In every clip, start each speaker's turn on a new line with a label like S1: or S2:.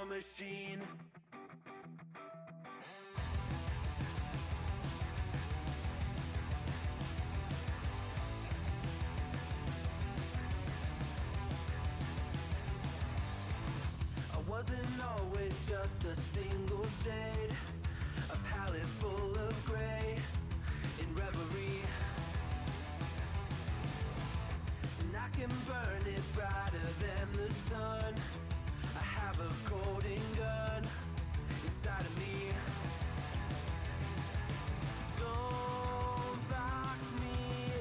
S1: Machine. I wasn't always just a single shade, a palette full of gray in reverie, and I can burn it brighter than the sun. I have a golden gun inside of me. Don't box me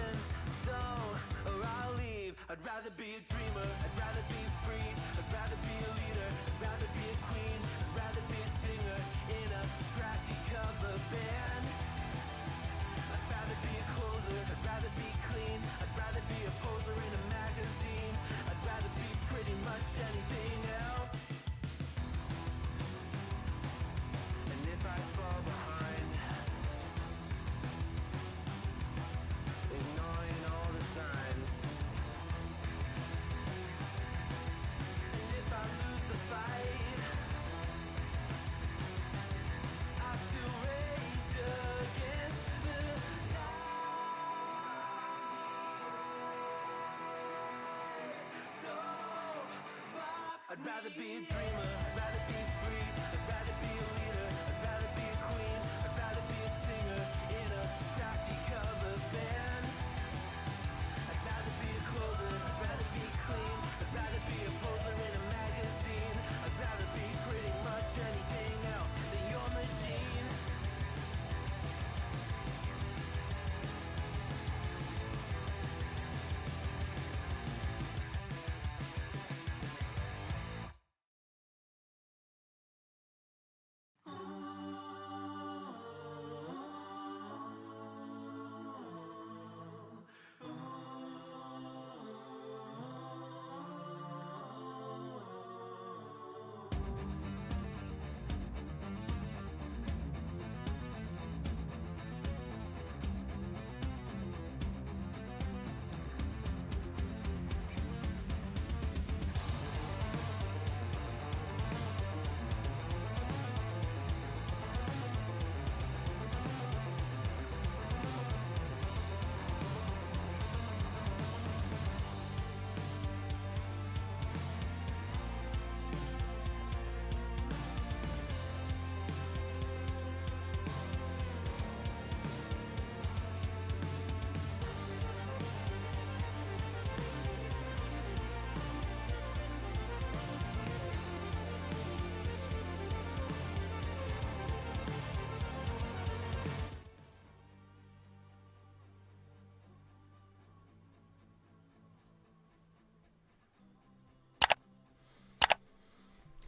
S1: in, don't, or I'll leave. I'd rather be a dreamer, I'd rather be free, I'd rather be a leader, I'd rather be a queen, I'd rather be a singer in a trashy cover band. I'd rather be a closer, I'd rather be clean, I'd rather be a poser in a magazine, I'd rather be pretty much anything else. And if I fall behind, ignoring all the signs, and if I lose the fight, I still rage against the I'd rather be a dreamer, I'd rather be free, I'd rather be a leader, I'd rather be a queen, I'd rather be a singer in a trashy cover band. I'd rather be a closer, I'd rather be clean, I'd rather be a poser in a magazine, I'd rather be pretty much anything else than your machine.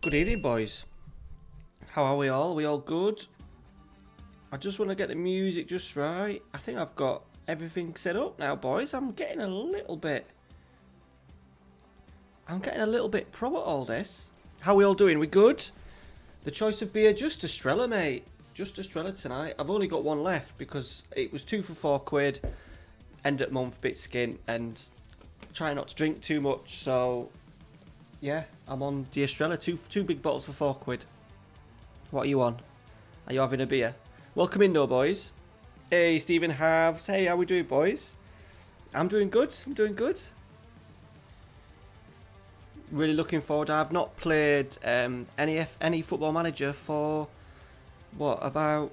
S2: Good evening, boys. How are we all? We all good? I just want to get the music just right. I think I've got everything set up now, boys. I'm getting a little bit pro at all this. How we all doing? We good? The choice of beer, just Estrella, mate. Just Estrella tonight. I've only got one left because it was 2 for £4. End at month, bit skin, and try not to drink too much. So yeah, I'm on the Estrella. Two big bottles for £4. What are you on? Are you having a beer? Welcome in, though, boys. Hey, Stephen Halves. Hey, how we doing, boys? I'm doing good. Really looking forward. I've not played any Football Manager for what, about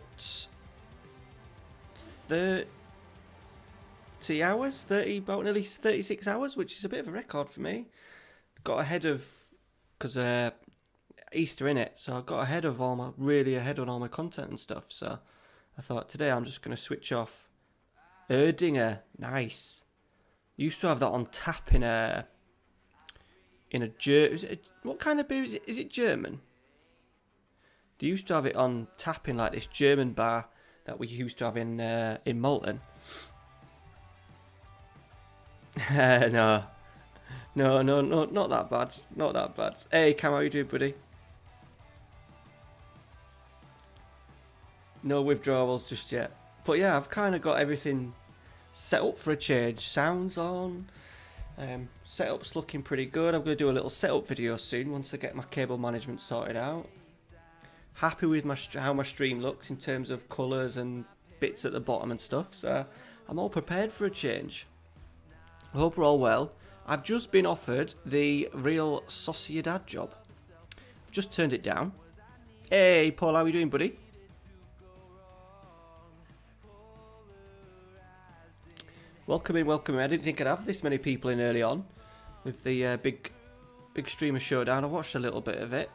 S2: 30 hours, about nearly 36 hours, which is a bit of a record for me. Got ahead of, because Easter in it, so I got ahead on all my content and stuff. So I thought today I'm just going to switch off. Erdinger, nice. Used to have that on tap in a what kind of beer is it? Is it German? They used to have it on tap in like this German bar that we used to have in Malton. No, not that bad. Not that bad. Hey, Cam, how you doing, buddy? No withdrawals just yet. But yeah, I've kind of got everything set up for a change. Sounds on. Setup's looking pretty good. I'm going to do a little setup video soon once I get my cable management sorted out. Happy with how my stream looks in terms of colours and bits at the bottom and stuff. So I'm all prepared for a change. I hope we're all well. I've just been offered the Real Sociedad job. I've just turned it down. Hey, Paul, how are you doing, buddy? Welcome in. I didn't think I'd have this many people in early on with the big streamer showdown. I watched a little bit of it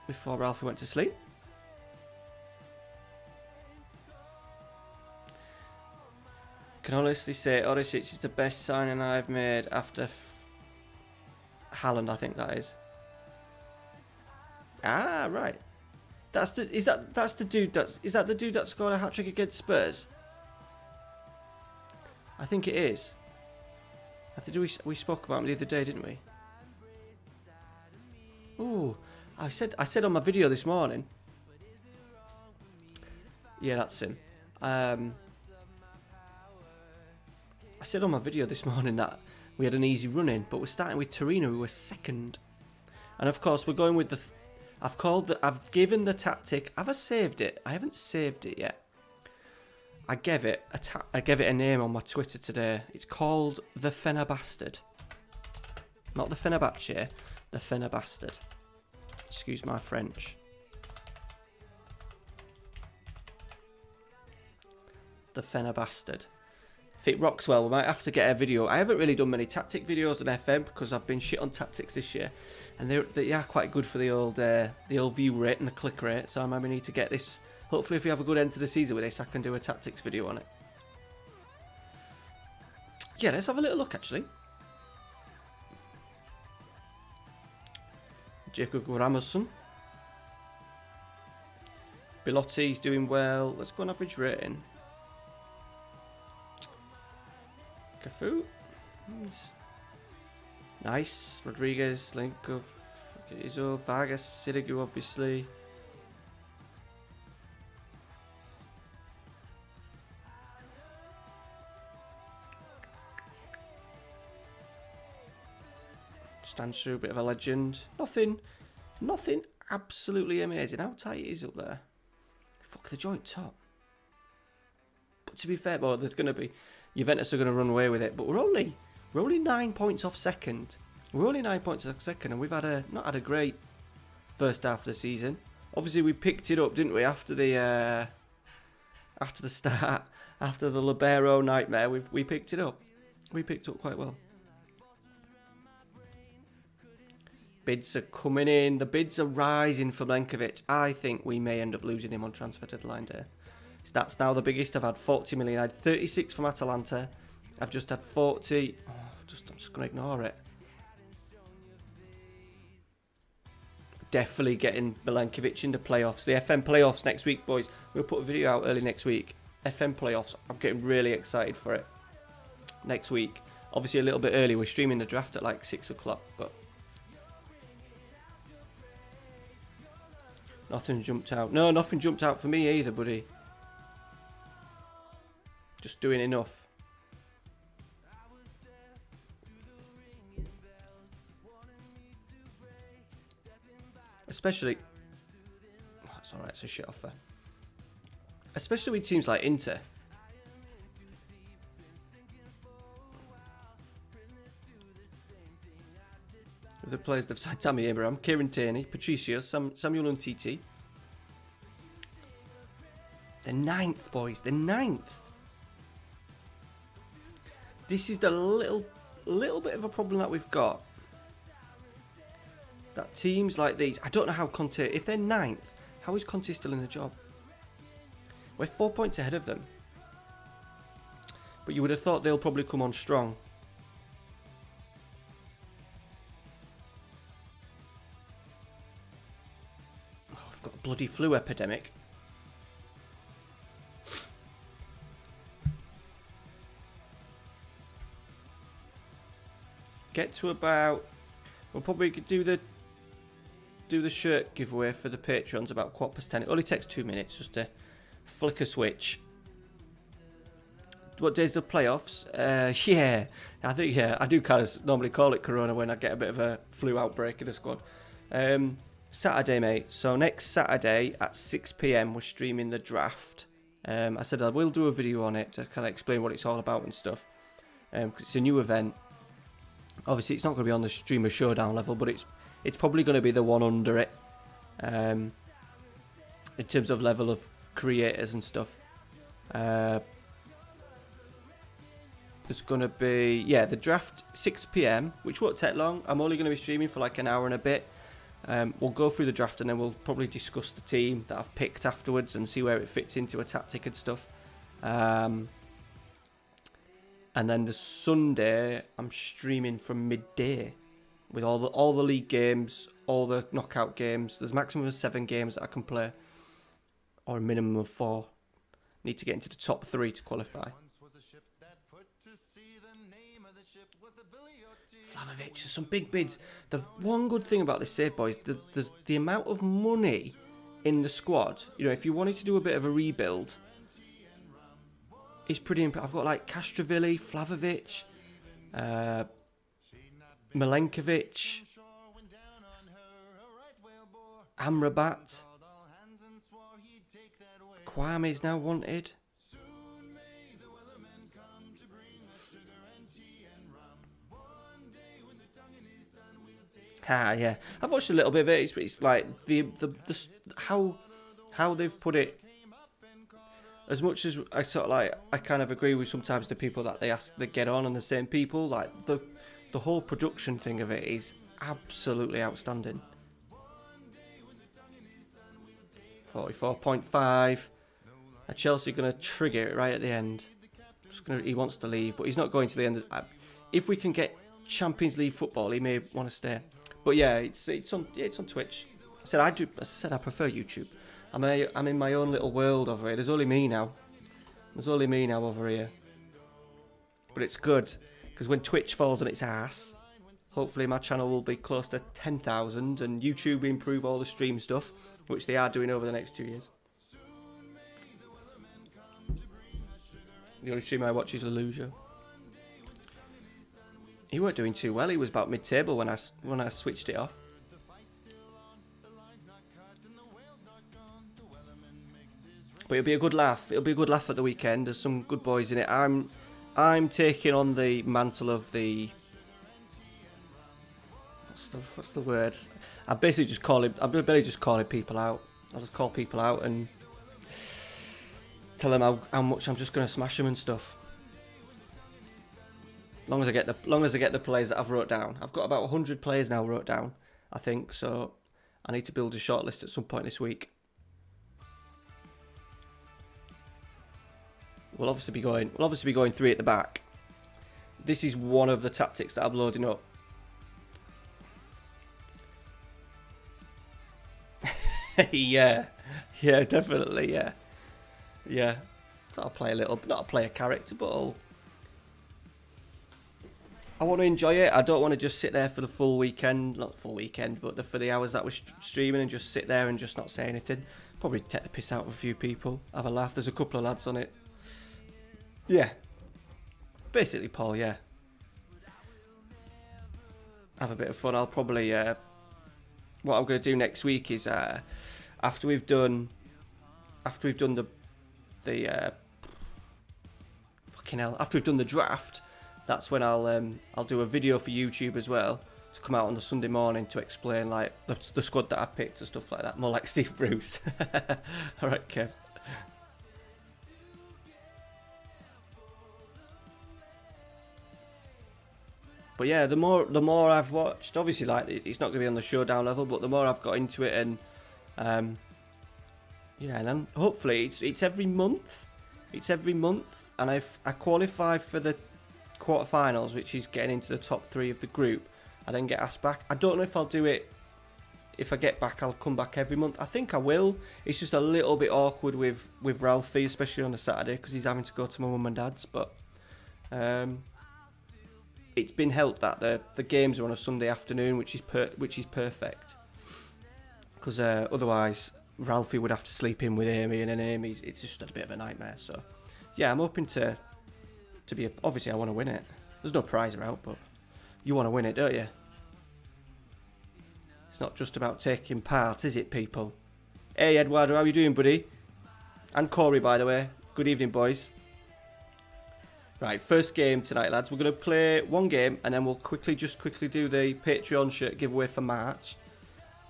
S2: before Ralphie went to sleep. Can honestly say Orisic is the best signing I've made after Haaland, I think that is. Ah, right. Is that the dude that scored a hat-trick against Spurs? I think it is. I think we spoke about him the other day, didn't we? Ooh, I said on my video this morning. Yeah, that's him. I said on my video this morning that we had an easy run in, but we're starting with Torino, who were second. And of course, we're going with the. I've given the tactic. Have I saved it? I haven't saved it yet. I gave it a name on my Twitter today. It's called the Fenerbastard. Not the Fenerbahce, the Fenerbastard. Excuse my French. The Fenerbastard. If it rocks well, we might have to get a video. I haven't really done many tactic videos on FM because I've been shit on tactics this year, and they are quite good for the old view rate and the click rate. So I maybe need to get this. Hopefully, if we have a good end to the season with this, I can do a tactics video on it. Yeah, let's have a little look, actually. Jacob Ramosson. Bilotti's doing well. Let's go on average rating. Cafu. Nice. Rodriguez, Linkov, Izzo, Vargas, Sirigu, obviously. Stanshu, a bit of a legend. Nothing absolutely amazing. How tight it is up there. Fuck, the joint top. But to be fair, well, there's going to be... Juventus are going to run away with it. But we're only 9 points off second. We're only 9 points off second, and we've not had a great first half of the season. Obviously, we picked it up, didn't we, after the start, after the Libero nightmare. We picked it up. We picked up quite well. Bids are coming in. The bids are rising for Blenkovic. I think we may end up losing him on transfer deadline day. That's now the biggest. I've had 40 million. I had 36 from Atalanta. I've just had 40. I'm just going to ignore it. Definitely getting Milenkovic into playoffs. The FM playoffs next week, boys. We'll put a video out early next week. FM playoffs. I'm getting really excited for it. Next week. Obviously a little bit early. We're streaming the draft at like 6 o'clock, but... Nothing jumped out. No, nothing jumped out for me either, buddy. Just doing enough. Especially... That's alright, it's a shit offer. Especially with teams like Inter. the players they've signed: Tammy Abraham, Kieran Tierney, Patricio, Samuel Umtiti. The 9th, boys. The 9th. This is the little bit of a problem that we've got. That teams like these, I don't know how Conte, if they're 9th, how is Conte still in the job? We're 4 points ahead of them. But you would have thought they'll probably come on strong. Oh, I've got a bloody flu epidemic. Get to about... We'll probably do the shirt giveaway for the Patreons about 10:15. It only takes 2 minutes just to flick a switch. What day's the playoffs? Yeah, I think I do kind of normally call it Corona when I get a bit of a flu outbreak in the squad. Saturday, mate. So next Saturday at 6 PM we're streaming the draft. I said I will do a video on it to kind of explain what it's all about and stuff. 'Cause it's a new event. Obviously, it's not going to be on the Streamer Showdown level, but it's probably going to be the one under it. In terms of level of creators and stuff. There's going to be, the draft 6 PM, which won't take long. I'm only going to be streaming for like an hour and a bit. We'll go through the draft and then we'll probably discuss the team that I've picked afterwards and see where it fits into a tactic and stuff. And then the Sunday, I'm streaming from midday with all the league games, all the knockout games. There's a maximum of 7 games that I can play, or a minimum of 4. Need to get into the top 3 to qualify. Vlahovic, there's some big bids. The one good thing about this save, boys, there's the amount of money in the squad. You know, if you wanted to do a bit of a rebuild, it's pretty impressive. I've got like Castrovilli, Vlahovic, Milenkovic, Amrabat, Kwame's now wanted. Yeah. I've watched a little bit of it. It's like the how they've put it. As much as I sort of like, I kind of agree with sometimes the people that they get on and the same people. Like the whole production thing of it is absolutely outstanding. 44.5. Are Chelsea going to trigger it right at the end? He wants to leave, but he's not going to the end. If we can get Champions League football, he may want to stay. But yeah, it's on Twitch. I said I prefer YouTube. I'm in my own little world over here. There's only me now. Over here. But it's good, because when Twitch falls on its ass, hopefully my channel will be close to 10,000 and YouTube will improve all the stream stuff, which they are doing over the next 2 years. The only stream I watch is Illusion. He weren't doing too well. He was about mid-table when I switched it off. But it'll be a good laugh. It'll be a good laugh at the weekend. There's some good boys in it. I'm taking on the mantle of the... What's the word? I'm basically just calling people out. I'll just call people out and tell them how much I'm just going to smash them and stuff. Long as I get the players that I've wrote down. I've got about 100 players now wrote down, I think. So I need to build a shortlist at some point this week. We'll obviously be going 3 at the back. This is one of the tactics that I'm loading up. yeah, definitely, yeah. I'll play not play a character, but I want to enjoy it. I don't want to just sit there for the full weekend, not full weekend, but for the hours that we're streaming and just sit there and just not say anything. Probably take the piss out of a few people, have a laugh. There's a couple of lads on it. Yeah. Basically, Paul, yeah. Have a bit of fun. I'll probably... what I'm going to do next week is... after we've done the fucking hell. After we've done the draft, that's when I'll do a video for YouTube as well. to come out on the Sunday morning to explain like the squad that I've picked and stuff like that. More like Steve Bruce. All right, Kev. But yeah, the more I've watched, obviously, like it's not going to be on the showdown level, but the more I've got into it, and yeah, and then hopefully it's every month. It's every month, and I qualify for the quarterfinals, which is getting into the top 3 of the group. I then get asked back. I don't know if I'll do it. If I get back, I'll come back every month. I think I will. It's just a little bit awkward with Ralphie, especially on a Saturday, because he's having to go to my mum and dad's. But it's been helped that the games are on a Sunday afternoon, which is perfect. Because otherwise, Ralphie would have to sleep in with Amy, and then it's just a bit of a nightmare. So yeah, I'm hoping to be. Obviously, I want to win it. There's no prize out, but you want to win it, don't you? It's not just about taking part, is it, people? Hey, Eduardo, how are you doing, buddy? And Corey, by the way. Good evening, boys. Right, first game tonight, lads. We're going to play one game, and then we'll quickly do the Patreon shirt giveaway for March.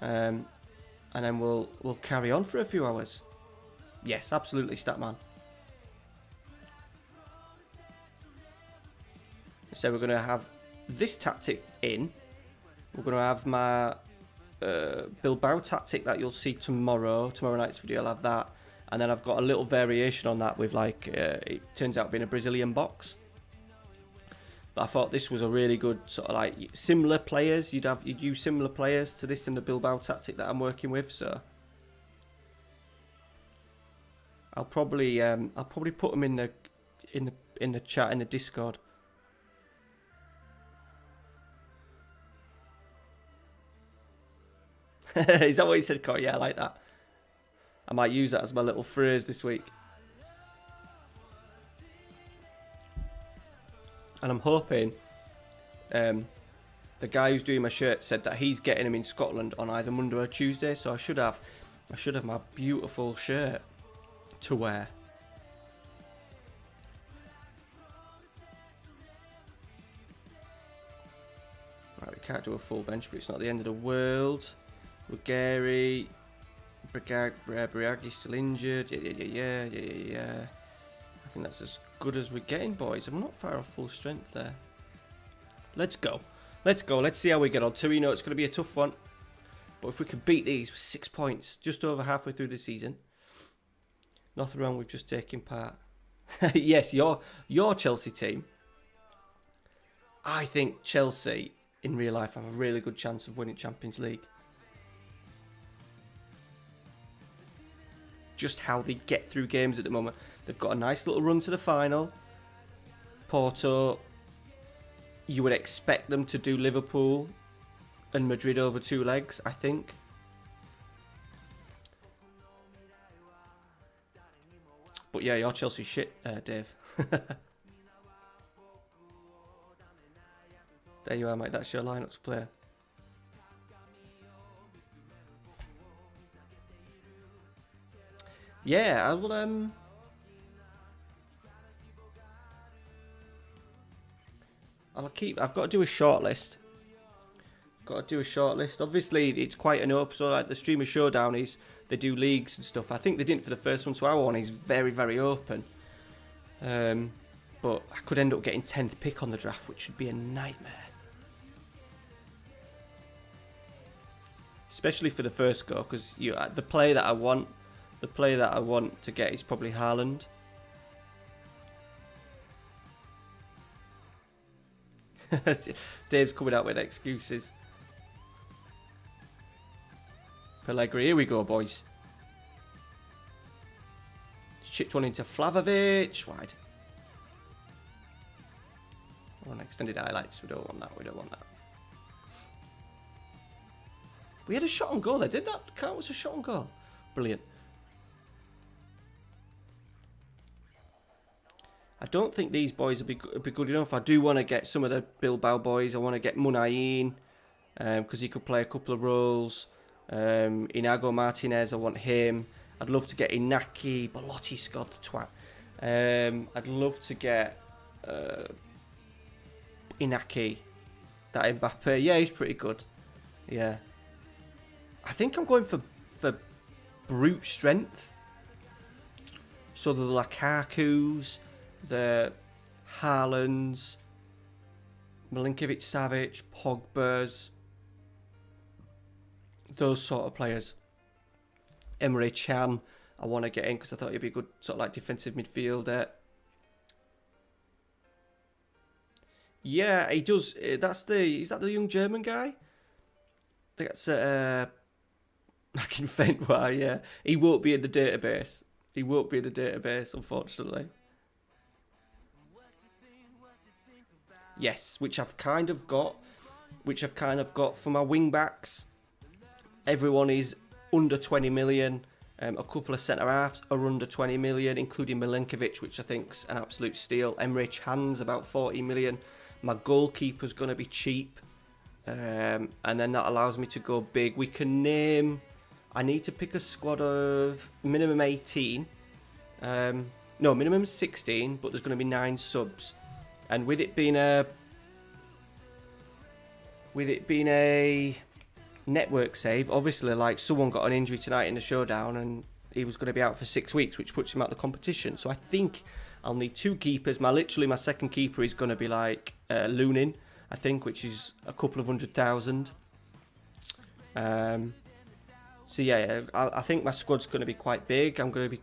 S2: And then we'll carry on for a few hours. Yes, absolutely, Statman. So we're going to have this tactic in. We're going to have my Bilbao tactic that you'll see tomorrow night's video. I'll have that, and then I've got a little variation on that with like it turns out being a Brazilian box. But I thought this was a really good sort of like similar players. You'd use similar players to this in the Bilbao tactic that I'm working with. So I'll probably put them in the chat in the Discord. Is that what you said, Corey? Yeah, I like that. I might use that as my little phrase this week. And I'm hoping the guy who's doing my shirt said that he's getting them in Scotland on either Monday or Tuesday, so I should have my beautiful shirt to wear. Right, we can't do a full bench, but it's not the end of the world. Gary, Briagi's still injured. Yeah. I think that's as good as we're getting, boys. I'm not far off full strength there. Let's go. Let's see how we get on. Torino, it's going to be a tough one. But if we can beat these with 6 points, just over halfway through the season, nothing wrong with just taking part. Yes, your Chelsea team. I think Chelsea, in real life, have a really good chance of winning Champions League. Just how they get through games at the moment. They've got a nice little run to the final. Porto, you would expect them to do Liverpool and Madrid over 2 legs, I think. But yeah, you're Chelsea shit, Dave. There you are, mate. That's your lineup to play. Yeah, I will. I've got to do a shortlist. Obviously, it's quite an up. So, like the Streamer Showdown is they do leagues and stuff. I think they didn't for the first one, so our one is very, very open. But I could end up getting 10th pick on the draft, which would be a nightmare. Especially for the first go, because the player that I want to get is probably Haaland. Dave's coming out with excuses. Pellegrini, here we go, boys. Chipped one into Vlahovic, wide. On extended highlights, we don't want that. We had a shot on goal there, did that count as a shot on goal? Brilliant. I don't think these boys will be good enough. I do want to get some of the Bilbao boys. I want to get Munayin, because he could play a couple of roles. Inago Martinez, I want him. I'd love to get Inaki. Belotti scored the twat. I'd love to get Inaki. That Mbappe, yeah, he's pretty good. Yeah. I think I'm going for brute strength. So the Lukaku's, the Haalands, Milinkovic-Savic, Pogba's, those sort of players. Emre Can, I want to get in because I thought he'd be a good sort of like defensive midfielder. Yeah, he does. Is that the young German guy? That's I can faint why. Yeah, he won't be in the database. He won't be in the database, unfortunately. Yes, which I've kind of got for my wing backs. Everyone is under 20 million. A couple of centre halves are under 20 million, including Milinkovic, which I think's an absolute steal. Emre Can's about 40 million. My goalkeeper's going to be cheap. And then that allows me to go big. We can name... I need to pick a squad of minimum 18. No, minimum 16, but there's going to be 9 subs. And with it being a network save, obviously, like, someone got an injury tonight in the showdown and he was going to be out for 6 weeks, which puts him out of the competition. So I think I'll need 2 keepers. My second keeper is going to be like Lunin, I think, which is a couple of 100,000. So yeah, I think my squad's going to be quite big. I'm going to be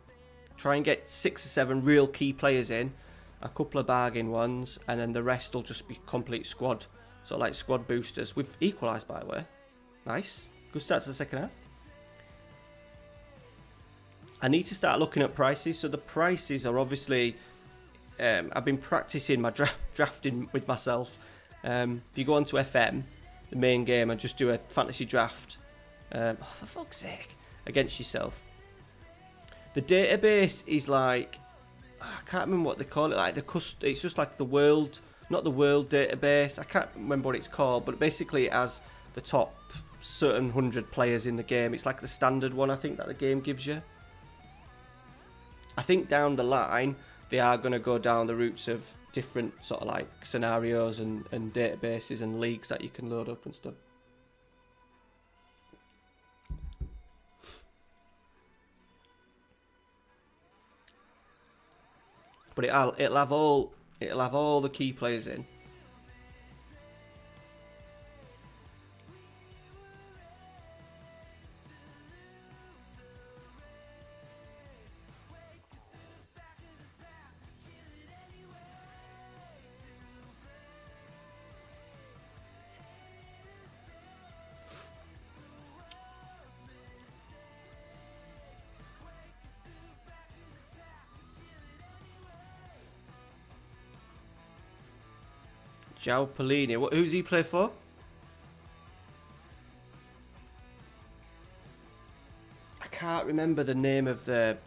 S2: try and get 6 or 7 real key players in, a couple of bargain ones, and then the rest will just be complete squad, sort of like squad boosters. We've equalised, by the way. Nice. Good start to the second half. I need to start looking at prices. So the prices are obviously... I've been practicing my drafting with myself. If you go onto FM, the main game, and just do a fantasy draft, for fuck's sake, against yourself. The database is like... I can't remember what they call it. Like it's just like the world... Not the world database. I can't remember what it's called. But basically it has the top certain 100 players in the game. It's like the standard one, I think, that the game gives you. I think down the line, they are going to go down the routes of different sort of like scenarios and databases and leagues that you can load up and stuff. But it'll have all the key players in. João Palhinha. Who's he play for? I can't remember the name of the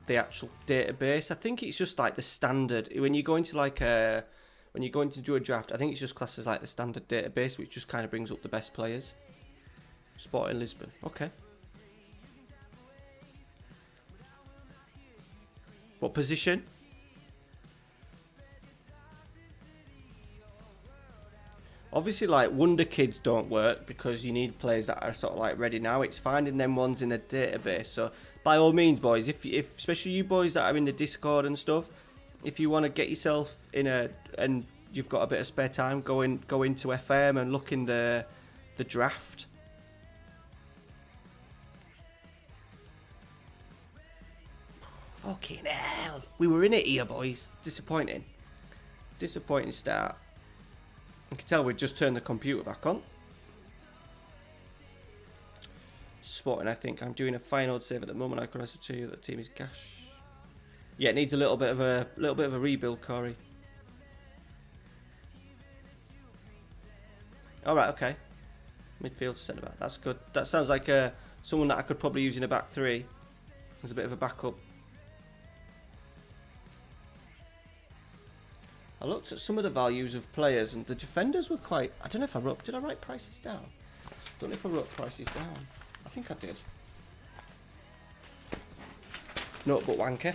S2: actual database. I think it's just like the standard. When you go into do a draft, I think it's just classed as like the standard database, which just kind of brings up the best players. Sporting Lisbon. Okay. What position? Obviously, like, wonder kids don't work because you need players that are sort of like ready now. It's finding them ones in the database. So, by all means, boys, if especially you boys that are in the Discord and stuff, if you want to get yourself in and you've got a bit of spare time, go into FM and look in the draft. Fucking hell, we were in it here, boys. Disappointing start. You can tell we've just turned the computer back on. Sporting, I think I'm doing a final save at the moment. I can also tell you that the team is gash. Yeah, it needs a little bit of a rebuild, Corey. All right, okay. Midfield centre back. That's good. That sounds like someone that I could probably use in a back three as a bit of a backup. I looked at some of the values of players and the defenders were quite... I don't know if I wrote... Did I write prices down? I don't know if I wrote prices down. I think I did. Notebook wanker.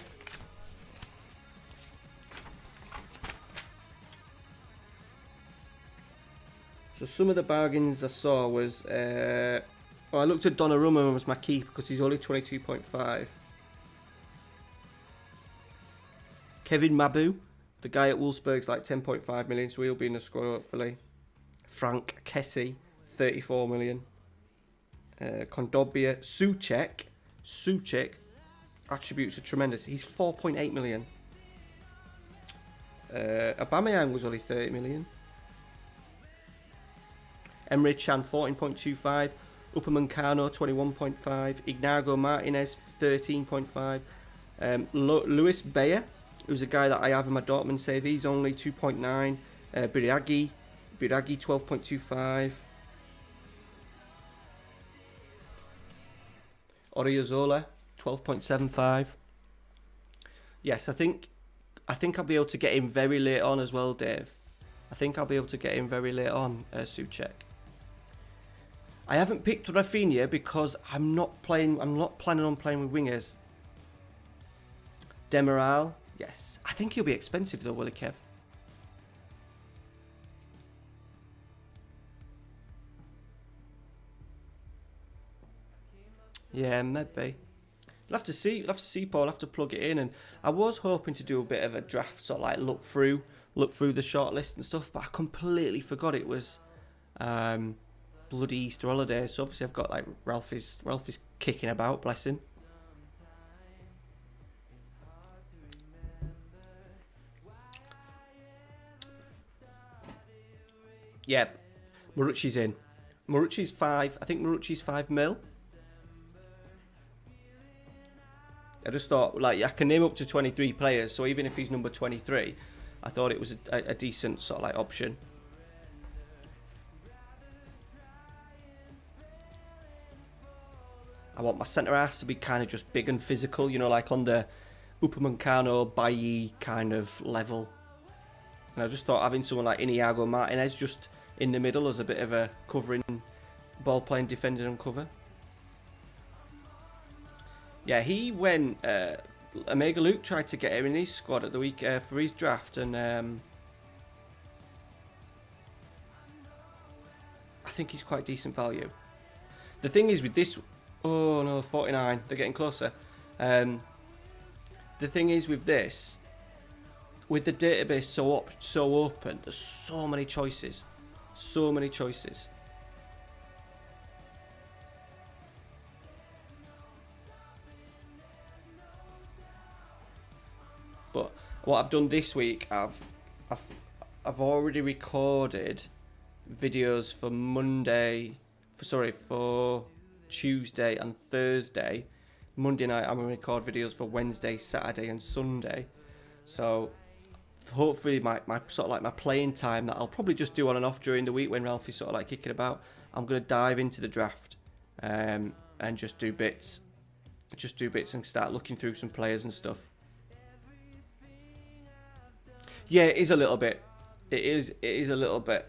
S2: So some of the bargains I saw was, I looked at Donnarumma as my keeper because he's only 22.5. Kevin Mabu, the guy at Wolfsburg's like 10.5 million, so he'll be in the squad hopefully. Frank Kessie, 34 million. Kondobia, Suchek, attributes are tremendous. He's 4.8 million. Aubameyang was only 30 million. Emre Can, 14.25. Upamecano, 21.5. Ignacio Martinez, 13.5. Luis Bayer, who's a guy that I have in my Dortmund save, he's only 2.9. Biragi, 12.25. Oriozola, 12.75. Yes, I think I'll be able to get him very late on as well, Dave. I think I'll be able to get him very late on, Suchek. I haven't picked Rafinha because I'm not planning on playing with wingers. Demiral, yes. I think he'll be expensive though, will he, Kev? Yeah, maybe. We'll have to see, Paul. I'll have to plug it in. And I was hoping to do a bit of a draft, sort of like look through the shortlist and stuff, but I completely forgot it was bloody Easter holiday. So obviously I've got like Ralphie's kicking about, bless him. Yeah, Marucci's in. Marucci's 5. I think Marucci's 5 mil. I just thought, like, I can name up to 23 players, so even if he's number 23, I thought it was a decent sort of like option. I want my centre halves to be kind of just big and physical, you know, like on the Upamecano, Bailly kind of level. And I just thought having someone like Inigo Martinez just in the middle as a bit of a covering, ball playing, defending and cover. Yeah, he went. Omega Luke tried to get him in his squad at the week for his draft, and I think he's quite decent value. The thing is with this, oh no, 49. They're getting closer. The thing is with this, with the database so open, there's so many choices, But what I've done this week, I've already recorded videos for for Tuesday and Thursday. Monday night I'm going to record videos for Wednesday, Saturday and Sunday. So hopefully my sort of like my playing time that I'll probably just do on and off during the week when Ralphie's sort of like kicking about, I'm going to dive into the draft and just do bits and start looking through some players and stuff. Yeah, it is a little bit. It is a little bit.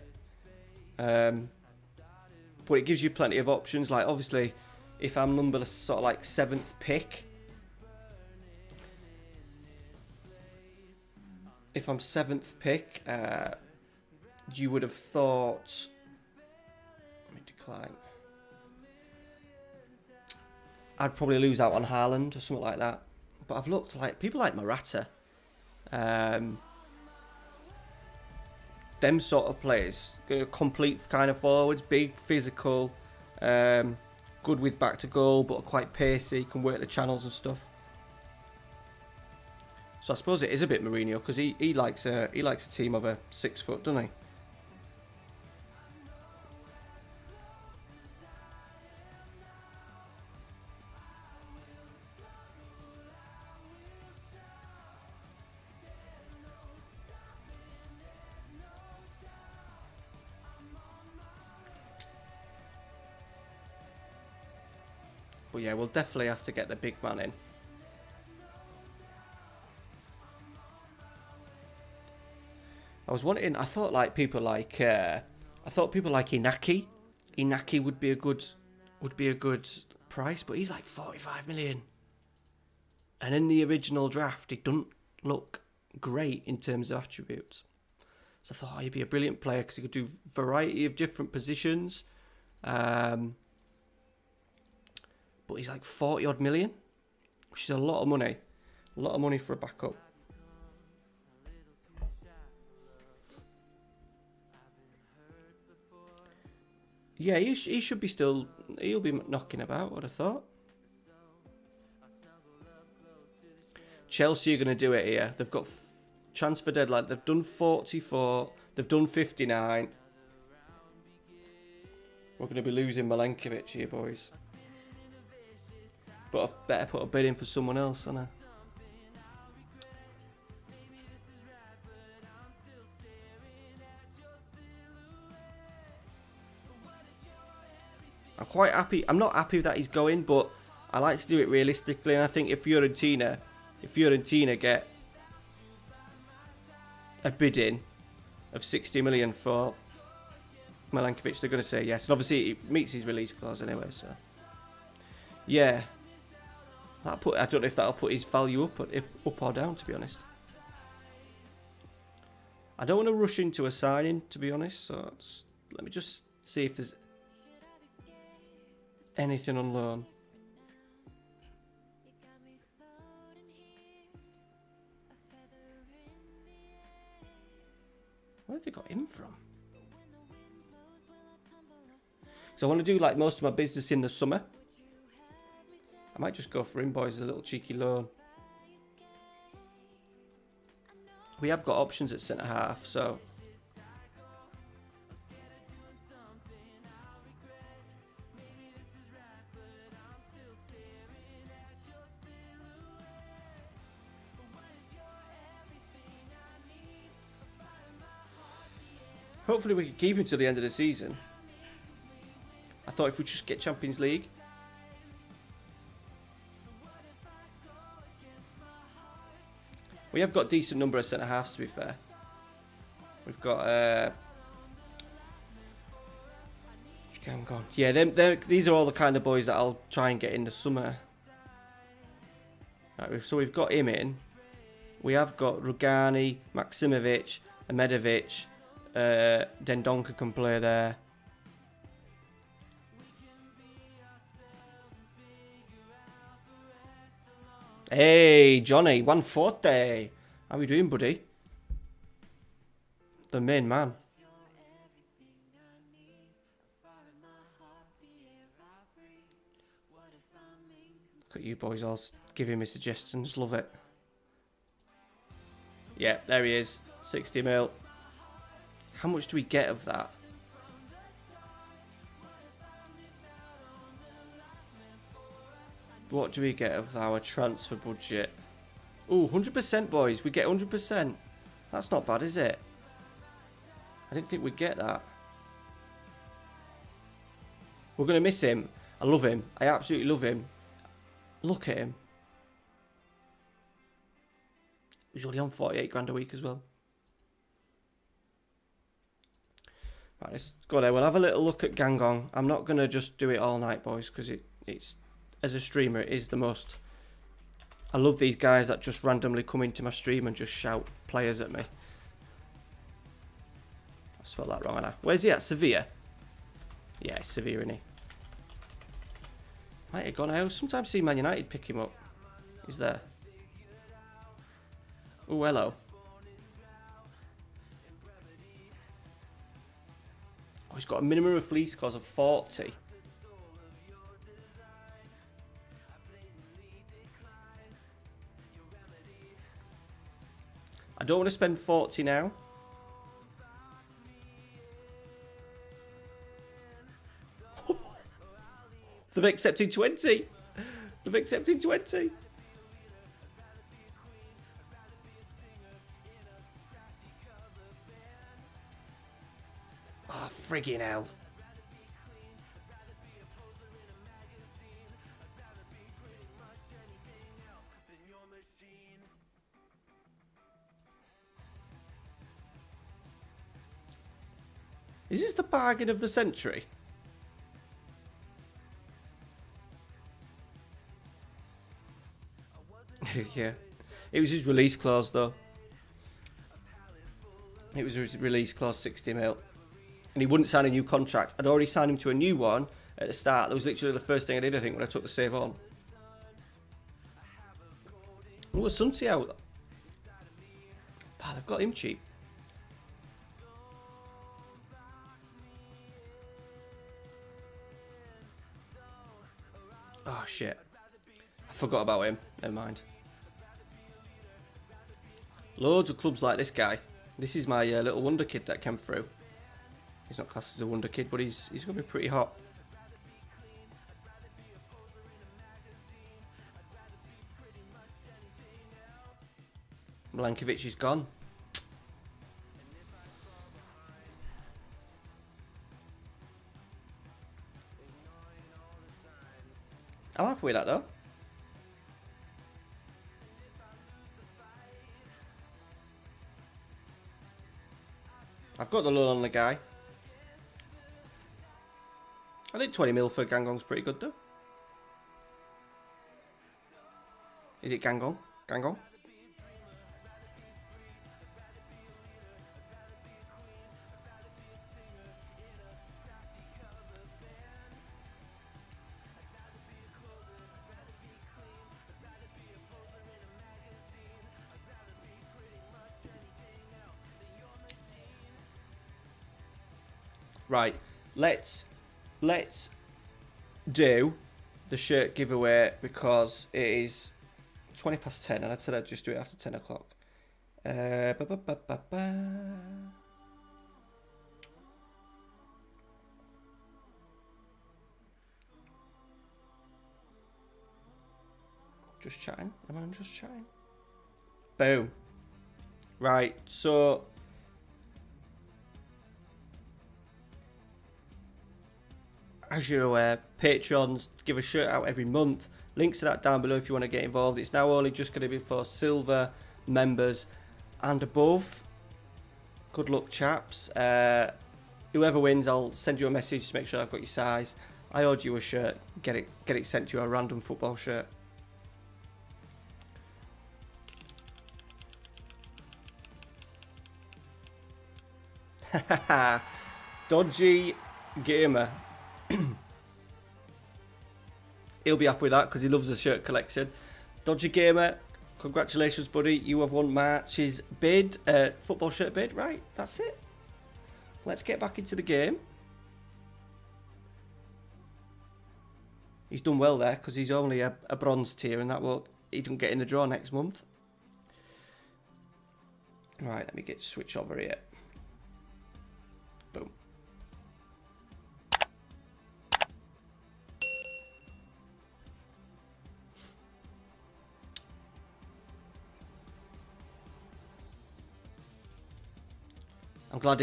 S2: But it gives you plenty of options. Like, obviously, if I'm number sort of like 7th pick. If I'm 7th pick, you would have thought... Let me decline. I'd probably lose out on Haaland or something like that. But I've looked like... People like Morata. Them sort of players, complete kind of forwards, big, physical, good with back to goal, but quite pacey, can work the channels and stuff. So I suppose it is a bit Mourinho because he likes a team of a 6 foot, doesn't he? But yeah, we'll definitely have to get the big man in. I thought people like Inaki. Inaki would be a good price, but he's like 45 million. And in the original draft, he doesn't look great in terms of attributes. So I thought, oh, he'd be a brilliant player because he could do a variety of different positions. But he's like 40 odd million, which is a lot of money. A lot of money for a backup. Yeah, he should be still... He'll be knocking about, I'd have thought. Chelsea are going to do it here. They've got transfer deadline. They've done 44. They've done 59. We're going to be losing Milenkovic here, boys. But I better put a bid in for someone else, haven't I? I'm quite happy. I'm not happy that he's going, but I like to do it realistically. And I think if Fiorentina get a bid in of 60 million for Milenkovic, they're going to say yes. And obviously, it meets his release clause anyway. So, yeah, I don't know if that'll put his value up or down. To be honest, I don't want to rush into a signing. To be honest, so let me just see if there's anything on loan. Where have they got him from? So I want to do like most of my business in the summer. I might just go for him, boys, as a little cheeky loan. We have got options at centre half, so. Hopefully we can keep him till the end of the season. I thought if we just get Champions League. We have got a decent number of centre halves, to be fair. We've got yeah, these are all the kind of boys that I'll try and get in the summer. Right, so we've got him in. We have got Rugani, Maksimovic, Amedovic. Dendonka can play there. Hey, Johnny, 140. How we doing, buddy? The main man. Look at you boys all giving me suggestions. Love it. Yeah, there he is. 60 mil. How much do we get of that? What do we get of our transfer budget? Ooh, 100%, boys. We get 100%. That's not bad, is it? I didn't think we'd get that. We're going to miss him. I love him. I absolutely love him. Look at him. He's only on 48 grand a week as well. Right, let's go there. We'll have a little look at Gangong. I'm not going to just do it all night, boys, because it's, as a streamer, it is the most... I love these guys that just randomly come into my stream and just shout players at me. I spelled that wrong, Anna. Where's he at? Sevilla? Yeah, it's Sevilla, isn't he? Might have gone out. Sometimes see Man United pick him up. He's there. Oh, hello. Oh, he's got a minimum of release clause of 40. I don't want to spend 40 now. They've accepted 20. They've accepted 20. Oh, friggin' hell. Is this the bargain of the century? Yeah. It was his release clause, though. It was his release clause 60 mil. And he wouldn't sign a new contract. I'd already signed him to a new one at the start. That was literally the first thing I did, I think, when I took the save on. Oh, was Sunsi out? Pal, I've got him cheap. Oh, shit. I forgot about him. Never mind. Loads of clubs like this guy. This is my little wonder kid that came through. He's not classed as a wonder kid, but he's going to be pretty hot. Milankovic is gone. I'm happy with that though. I've got the loan on the guy. I think 20 mil for Gangong's pretty good though. Is it Gangong? Gangong? Right, let's do the shirt giveaway because it is 20 past 10 and I said I'd just do it after 10 o'clock. Just chatting. Am I just chatting? Boom. Right, so as you're aware, Patreons give a shirt out every month. Links to that down below if you want to get involved. It's now only just going to be for silver members and above. Good luck, chaps. Whoever wins, I'll send you a message to make sure I've got your size. I ordered you a shirt. Get it sent to you, a random football shirt. Dodgy gamer. He'll be happy with that because he loves the shirt collection. Dodgy Gamer, congratulations, buddy. You have won March's bid, football shirt bid. Right, that's it. Let's get back into the game. He's done well there because he's only a bronze tier, and that will he don't get in the draw next month. Right, let me get switch over here. Boom. I'm glad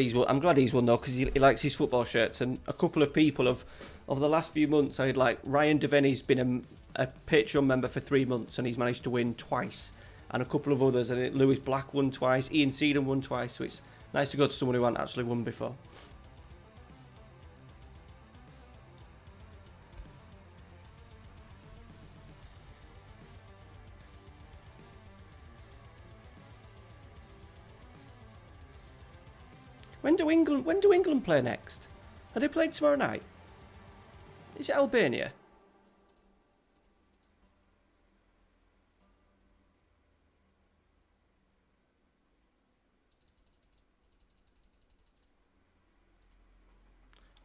S2: he's won though because he likes his football shirts, and a couple of people have over the last few months. I had like Ryan Devaney's been a Patreon member for 3 months and he's managed to win twice, and a couple of others. I think Lewis Black won twice, Ian Seedham won twice. So it's nice to go to someone who hasn't actually won before. When do England play next? Are they playing tomorrow night? Is it Albania?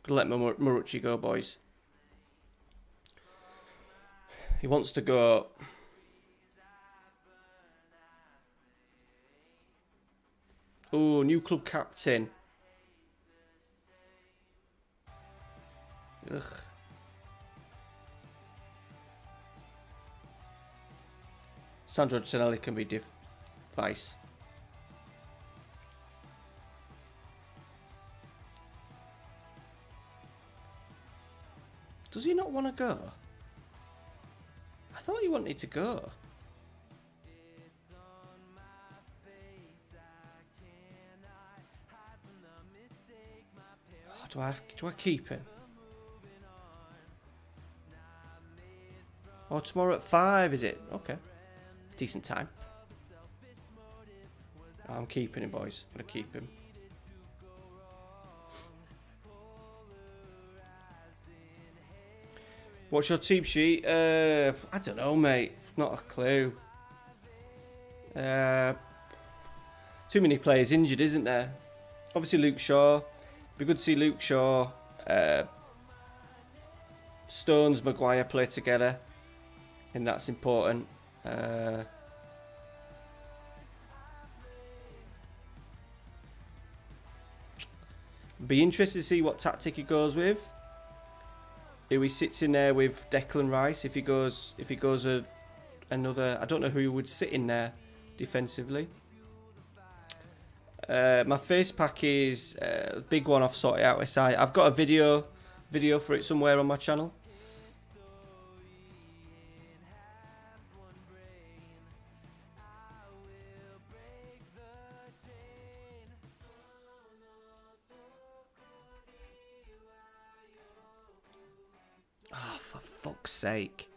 S2: Gonna let Marucci go, boys. He wants to go. Oh, new club captain. Ugh. Sandro Tonelli can be vice. Does he not want to go? I thought he wanted to go. Oh, do I keep him? Oh, tomorrow at 5, is it? Okay. Decent time. Oh, I'm keeping him, boys. I'm going to keep him. What's your team sheet? I don't know, mate. Not a clue. Too many players injured, isn't there? Obviously, Luke Shaw. Be good to see Luke Shaw, Stones, Maguire play together, and that's important. Be interested to see what tactic he goes with. Who he sits in there with Declan Rice. If he goes another, I don't know who he would sit in there defensively. My face pack is a big one. I've sorted out. I've got a video for it somewhere on my channel. Oh, for fuck's sake.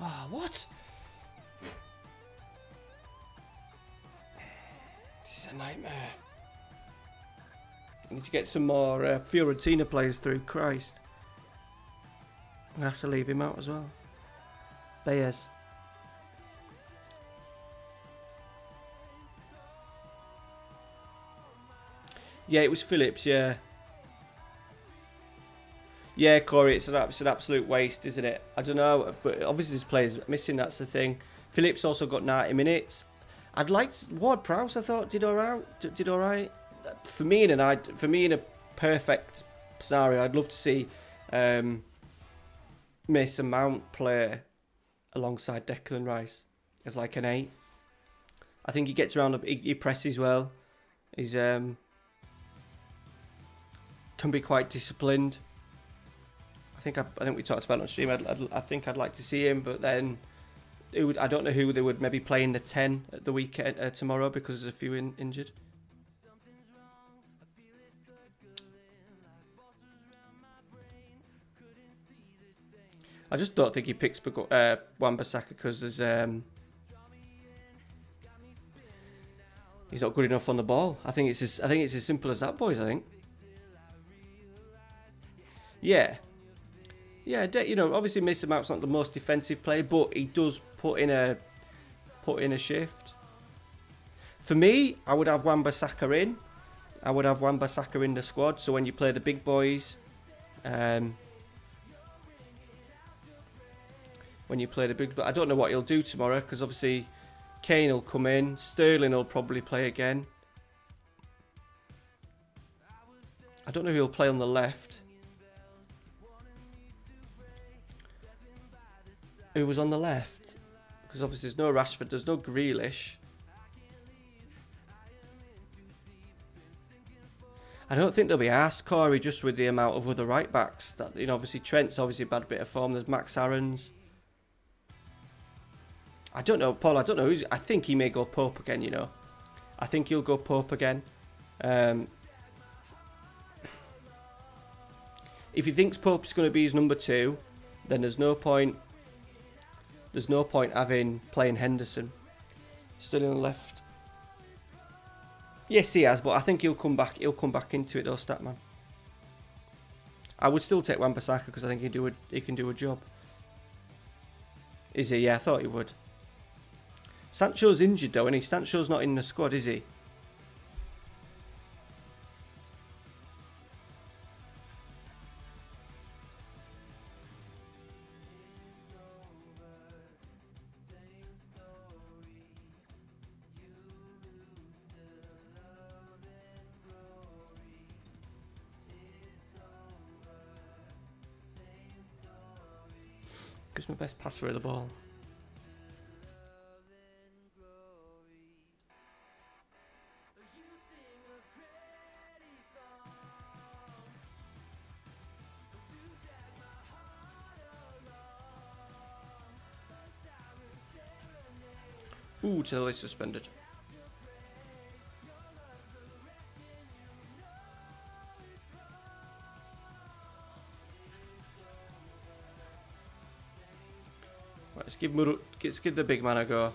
S2: Oh, what? This is a nightmare. I need to get some more Fiorentina players through. Christ. I'm going to have to leave him out as well. Baez. Yeah, it was Phillips, yeah. Yeah, Corey, it's an absolute waste, isn't it? I don't know, but obviously this player's missing, that's the thing. Phillips also got 90 minutes. I'd like Ward-Prowse, I thought, did all right. For me in a perfect scenario, I'd love to see Mason Mount play alongside Declan Rice as like an 8. I think he gets around, he presses well. He's can be quite disciplined. I think we talked about it on stream. I think I'd like to see him, but then I don't know who they would maybe play in the 10 at the weekend tomorrow because there's a few injured. I just don't think he picks Wan-Bissaka because there's he's not good enough on the ball. I think it's as simple as that, boys. I think. Yeah. Yeah, obviously Mason Mount's not the most defensive player, but he does put in a shift. For me, I would have Wan-Bissaka in. I would have Wan-Bissaka in the squad. So when you play the big boys, but I don't know what he'll do tomorrow because obviously Kane will come in, Sterling will probably play again. I don't know who he'll play on the left. Who was on the left? Because obviously there's no Rashford, there's no Grealish. I don't think they'll be asked, Corey, just with the amount of other right backs. That obviously Trent's obviously a bad bit of form. There's Max Aarons. I don't know, Paul. I don't know who's. I think he may go Pope again. I think he'll go Pope again. If he thinks Pope's going to be his number 2, then there's no point. There's no point playing Henderson. Still on the left. Yes, he has, but I think he'll come back. He'll come back into it, though, Statman. I would still take Wan-Bissaka because I think he can do a job. Is he? Yeah, I thought he would. Sancho's injured though, and Sancho's not in the squad, is he? Gives my best passer of the ball. Ooh, Tilly suspended. Right, let's give the big man a go.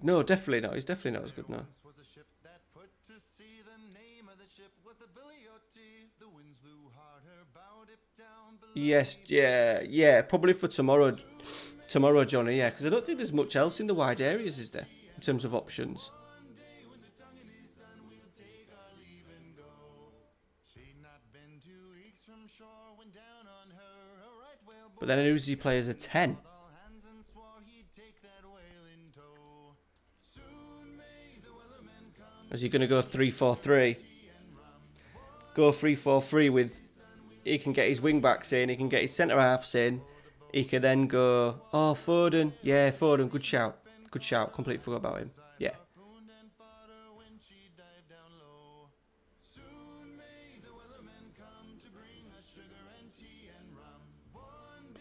S2: No, definitely not. He's definitely not as good now. Yes, yeah. Probably for tomorrow, Johnny. Yeah, because I don't think there's much else in the wide areas, is there, in terms of options? But then who's he play as a 10? Is he going to go 3-4-3? Go 3-4-3 with... He can get his wing backs in, he can get his centre halves in. He can then go... Oh, Foden. Yeah, Foden, good shout. Good shout. Completely forgot about him. Yeah.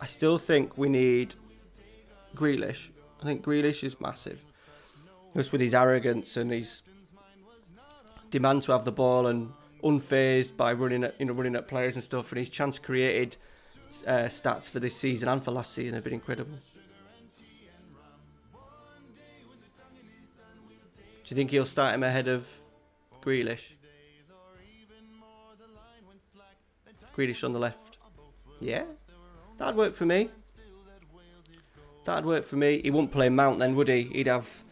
S2: I still think we need Grealish. I think Grealish is massive. Just with his arrogance and his demand to have the ball and unfazed by running at players and stuff, and his chance created stats for this season and for last season have been incredible. Do you think he'll start him ahead of Grealish? Grealish on the left. Yeah, that'd work for me. That'd work for me. He wouldn't play Mount then, would he? He'd have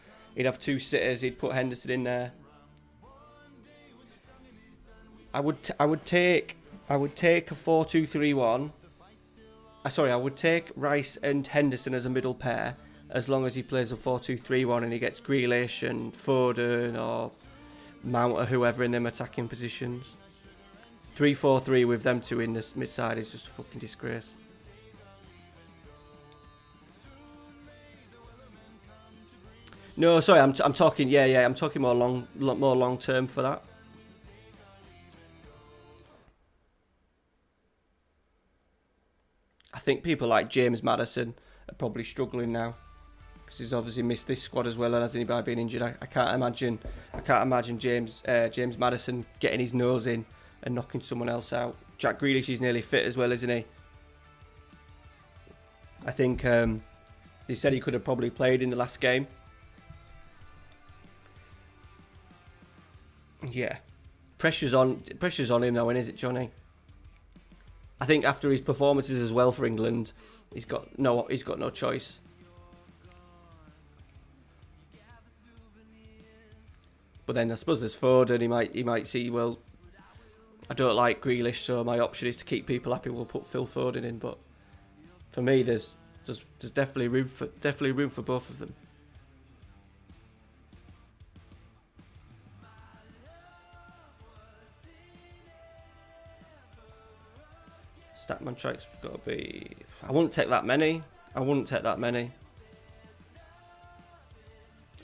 S2: two sitters. He'd put Henderson in there. I would take a 4-2-3-1. Sorry, I would take Rice and Henderson as a middle pair, as long as he plays a 4-2-3-1 and he gets Grealish and Foden or Mount or whoever in them attacking positions. 3-4-3 with them two in the mid-side is just a fucking disgrace. No, sorry, I'm talking. Yeah, I'm talking more long term for that. I think people like James Maddison are probably struggling now because he's obviously missed this squad as well, and hasn't he, by being injured? I can't imagine James Maddison getting his nose in and knocking someone else out. Jack Grealish is nearly fit as well, isn't he? I think they said he could have probably played in the last game. Yeah, pressure's on him now, is it, Johnny? I think after his performances as well for England, he's got no choice. But then I suppose there's Foden. He might see, well, I don't like Grealish, so my option is to keep people happy. We'll put Phil Foden in. But for me, there's definitely room for both of them. Statman tracks got to be... I wouldn't take that many. I'd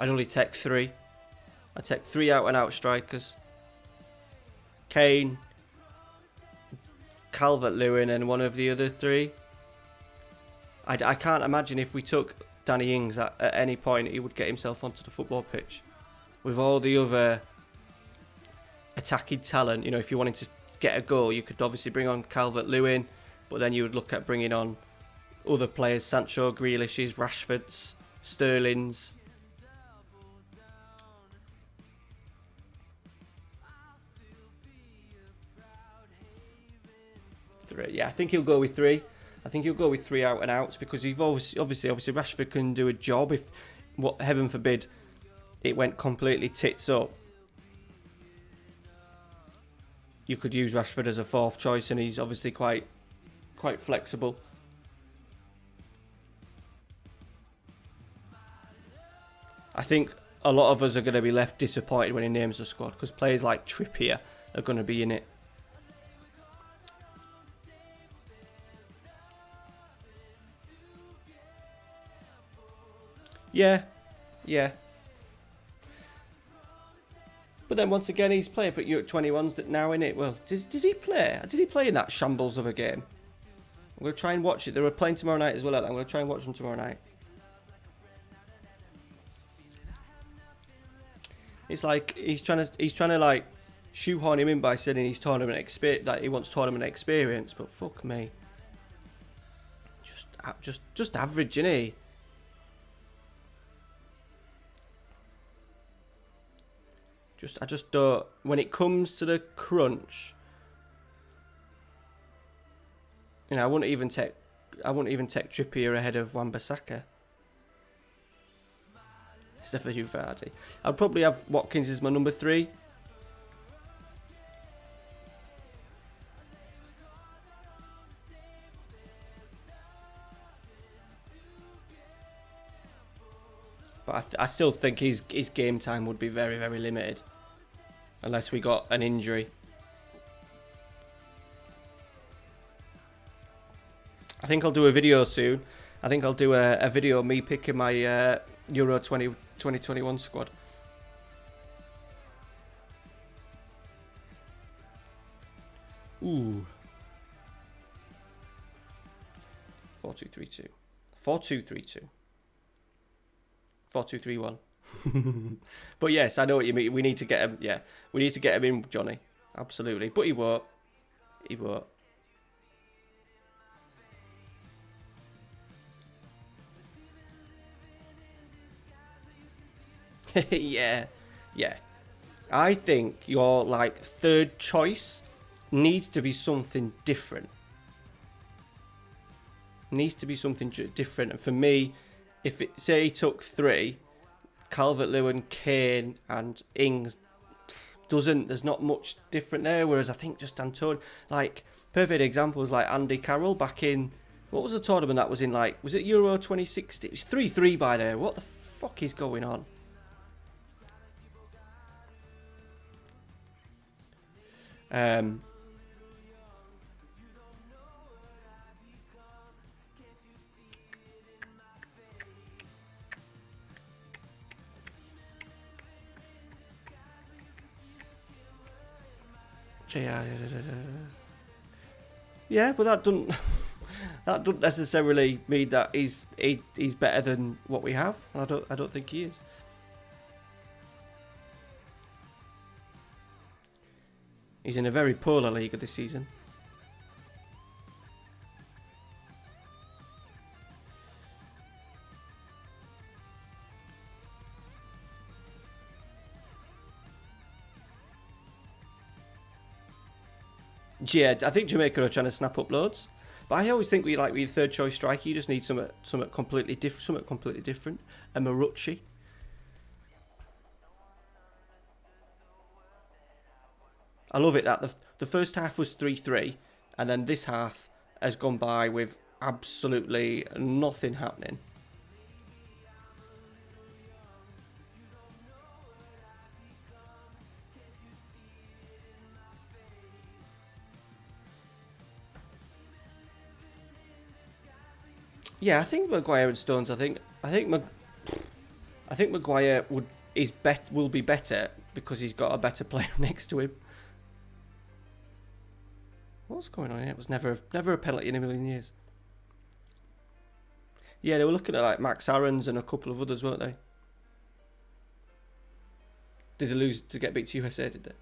S2: only take 3. I'd take 3 out-and-out strikers. Kane, Calvert-Lewin and one of the other 3. I can't imagine if we took Danny Ings at any point he would get himself onto the football pitch. With all the other attacking talent, you know, if you wanted to get a goal, you could obviously bring on Calvert-Lewin, but then you would look at bringing on other players, Sancho, Grealish's, Rashford's, Sterling's. Yeah, I think he'll go with 3. I think he'll go with 3 out and outs because you've obviously Rashford can do a job if, what heaven forbid, it went completely tits up. You could use Rashford as a 4th choice, and he's obviously quite flexible. I think a lot of us are going to be left disappointed when he names the squad because players like Trippier are going to be in it. Yeah. But then once again, he's playing for Europe 21s that now in it. Well, did he play? Did he play in that shambles of a game? I'm going to try and watch it. They were playing tomorrow night as well. I'm going to try and watch them tomorrow night. It's like he's trying to like shoehorn him in by saying he's tournament experience, like he wants tournament experience, but fuck me. Just average, innit? I just don't. When it comes to the crunch, I wouldn't even take Trippier ahead of Wan-Bissaka. Stefan Vardy. I'd probably have Watkins as my number 3. But I still think his game time would be very, very limited. Unless we got an injury. I think I'll do a video soon. I think I'll do a video of me picking my Euro 2021 squad. Ooh. 4-2-3-2. 4-2-3-2. 4-2-3-1. But yes, I know what you mean. We need to get him. Yeah, we need to get him in, Johnny. Absolutely. But he won't. He won't. Yeah. I think your like third choice needs to be something different. Needs to be something different. And for me, if it say he took 3, Calvert-Lewin, Kane, and Ings, there's not much different there. Whereas I think just Antonio, like perfect example was like Andy Carroll back in, what was the tournament that was in, like, was it Euro 2016? It was 3-3 by there. What the fuck is going on? Yeah, but that doesn't necessarily mean that he's better than what we have. I don't think he is. He's in a very poor La Liga this season. Yeah, I think Jamaica are trying to snap up loads, but I always think we third choice striker. You just need something completely different. A Marucci. I love it that the first half was 3-3, and then this half has gone by with absolutely nothing happening. Yeah, I think Maguire and Stones. I think Maguire will be better because he's got a better player next to him. What's going on here? It was never a penalty in a million years. Yeah, they were looking at like Max Aarons and a couple of others, weren't they? Did they lose to get beat to USA? Did they?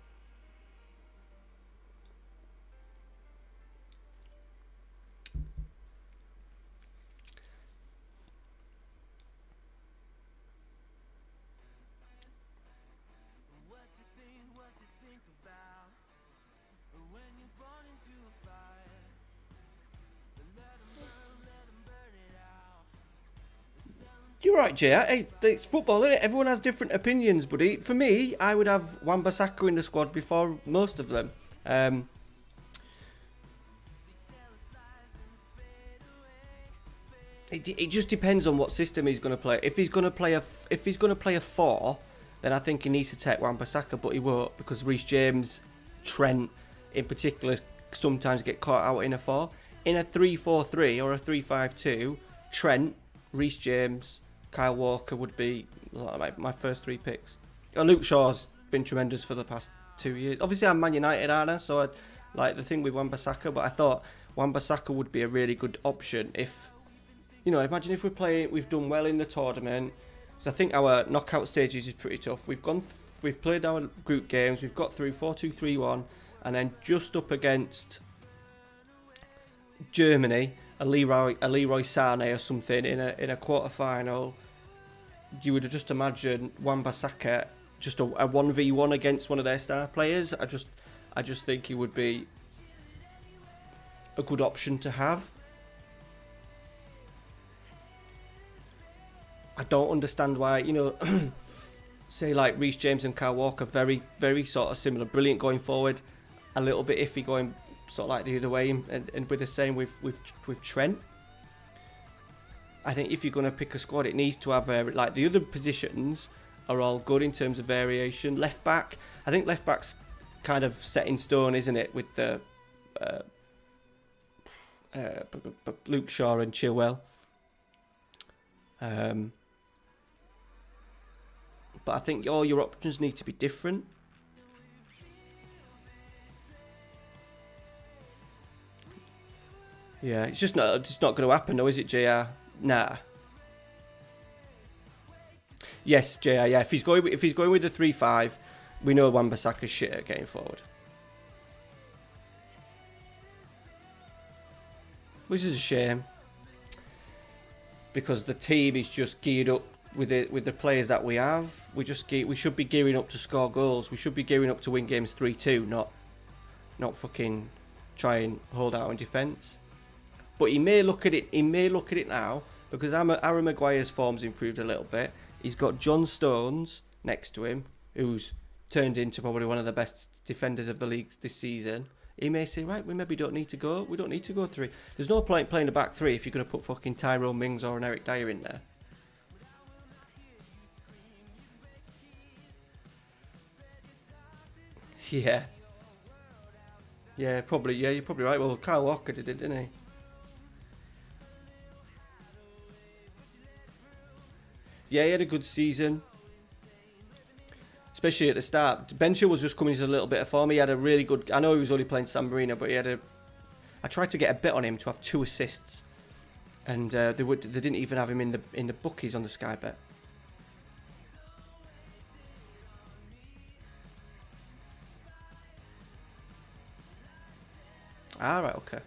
S2: You're right, Jay. Hey, it's football, isn't it? Everyone has different opinions, buddy. For me, I would have Wan-Bissaka in the squad before most of them. It just depends on what system he's going to play. If he's going to play a 4, then I think he needs to take Wan-Bissaka, but he won't because Reece James, Trent, in particular, sometimes get caught out in a 4. In a 3-4-3 or a 3-5-2, Trent, Reece James, Kyle Walker would be my first 3 picks. Luke Shaw's been tremendous for the past 2 years. Obviously, I'm Man United, aren't I? So like the thing with Wan-Bissaka, but I thought Wan-Bissaka would be a really good option if, imagine if we've done well in the tournament. Because I think our knockout stages is pretty tough. We've played our group games. We've got through 4-2-3-1, and then just up against Germany, a Leroy Sané or something in a quarter final. You would just imagine Wan-Bissaka just a 1v1 against one of their star players. I just think he would be a good option to have. I don't understand why, say like Reece James and Kyle Walker, very, very sort of similar, brilliant going forward, a little bit iffy going sort of like the other way, and with the same with Trent. I think if you're going to pick a squad, it needs to have like the other positions are all good in terms of variation. Left back, I think left back's kind of set in stone, isn't it, with the Luke Shaw and Chilwell. But I think all your options need to be different. Yeah, it's just not going to happen, though, is it, JR? Nah. Yes, JR. Yeah, if he's going with the 3-5, we know Wan-Bissaka's shit at getting forward. Which is a shame, because the team is just geared up with the players that we have. We should be gearing up to score goals. We should be gearing up to win games 3-2, not fucking try and hold out in defence. But he may look at it. He may look at it now, because Aaron Maguire's form's improved a little bit. He's got John Stones next to him, who's turned into probably one of the best defenders of the league this season. He may say, right, we maybe don't need to go. We don't need to go 3. There's no point playing a back 3 if you're going to put fucking Tyrone Mings or an Eric Dyer in there. Yeah. Yeah, probably. Yeah, you're probably right. Well, Kyle Walker did it, didn't he? Yeah, he had a good season, especially at the start. Ben Chilwell was just coming into a little bit of form. He had a really good... I know he was only playing San Marino, but he had a... I tried to get a bet on him to have 2 assists, and they didn't even have him in the bookies on the Sky Bet. Ah, right, okay.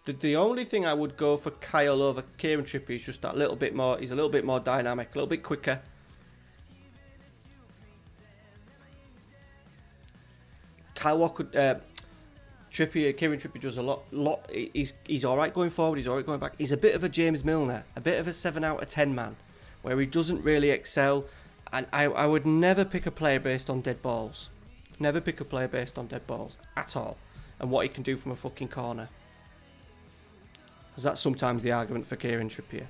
S2: The only thing I would go for Kyle over Kieran Trippier is just that little bit more. He's a little bit more dynamic, a little bit quicker. Kyle Walker, Kieran Trippier does a lot. He's all right going forward. He's all right going back. He's a bit of a James Milner, a bit of a 7 out of 10 man, where he doesn't really excel. And I would never pick a player based on dead balls. Never pick a player based on dead balls at all, and what he can do from a fucking corner. Because that's sometimes the argument for Kieran Trippier.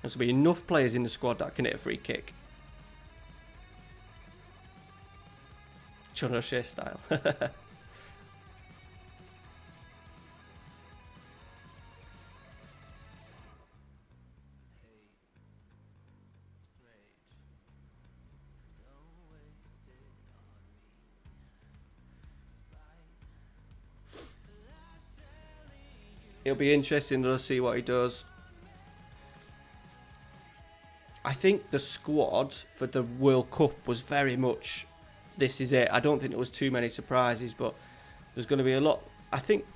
S2: There's going to be enough players in the squad that can hit a free kick. Chun O'Shea style. It'll be interesting to see what he does. I think the squad for the World Cup was very much, this is it. I don't think there was too many surprises, but there's going to be a lot. I think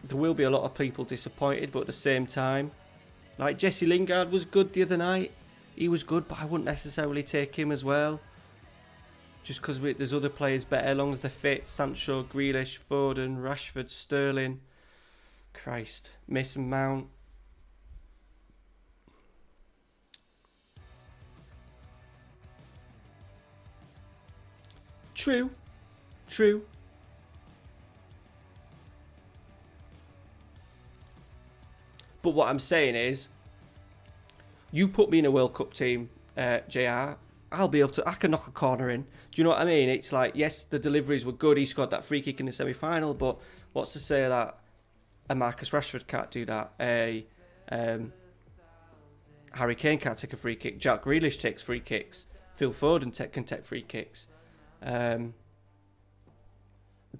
S2: there will be a lot of people disappointed, but at the same time, like Jesse Lingard was good the other night. He was good, but I wouldn't necessarily take him as well. Just because there's other players better, as long as they're fit. Sancho, Grealish, Foden, Rashford, Sterling. Christ, Mason Mount. True. But what I'm saying is, you put me in a World Cup team, JR, I'll be able to... I can knock a corner in. Do you know what I mean? It's like, yes, the deliveries were good. He scored that free kick in the semi-final, but what's to say that a Marcus Rashford can't do that? A Harry Kane can't take a free kick. Jack Grealish takes free kicks. Phil Foden can take free kicks. Ben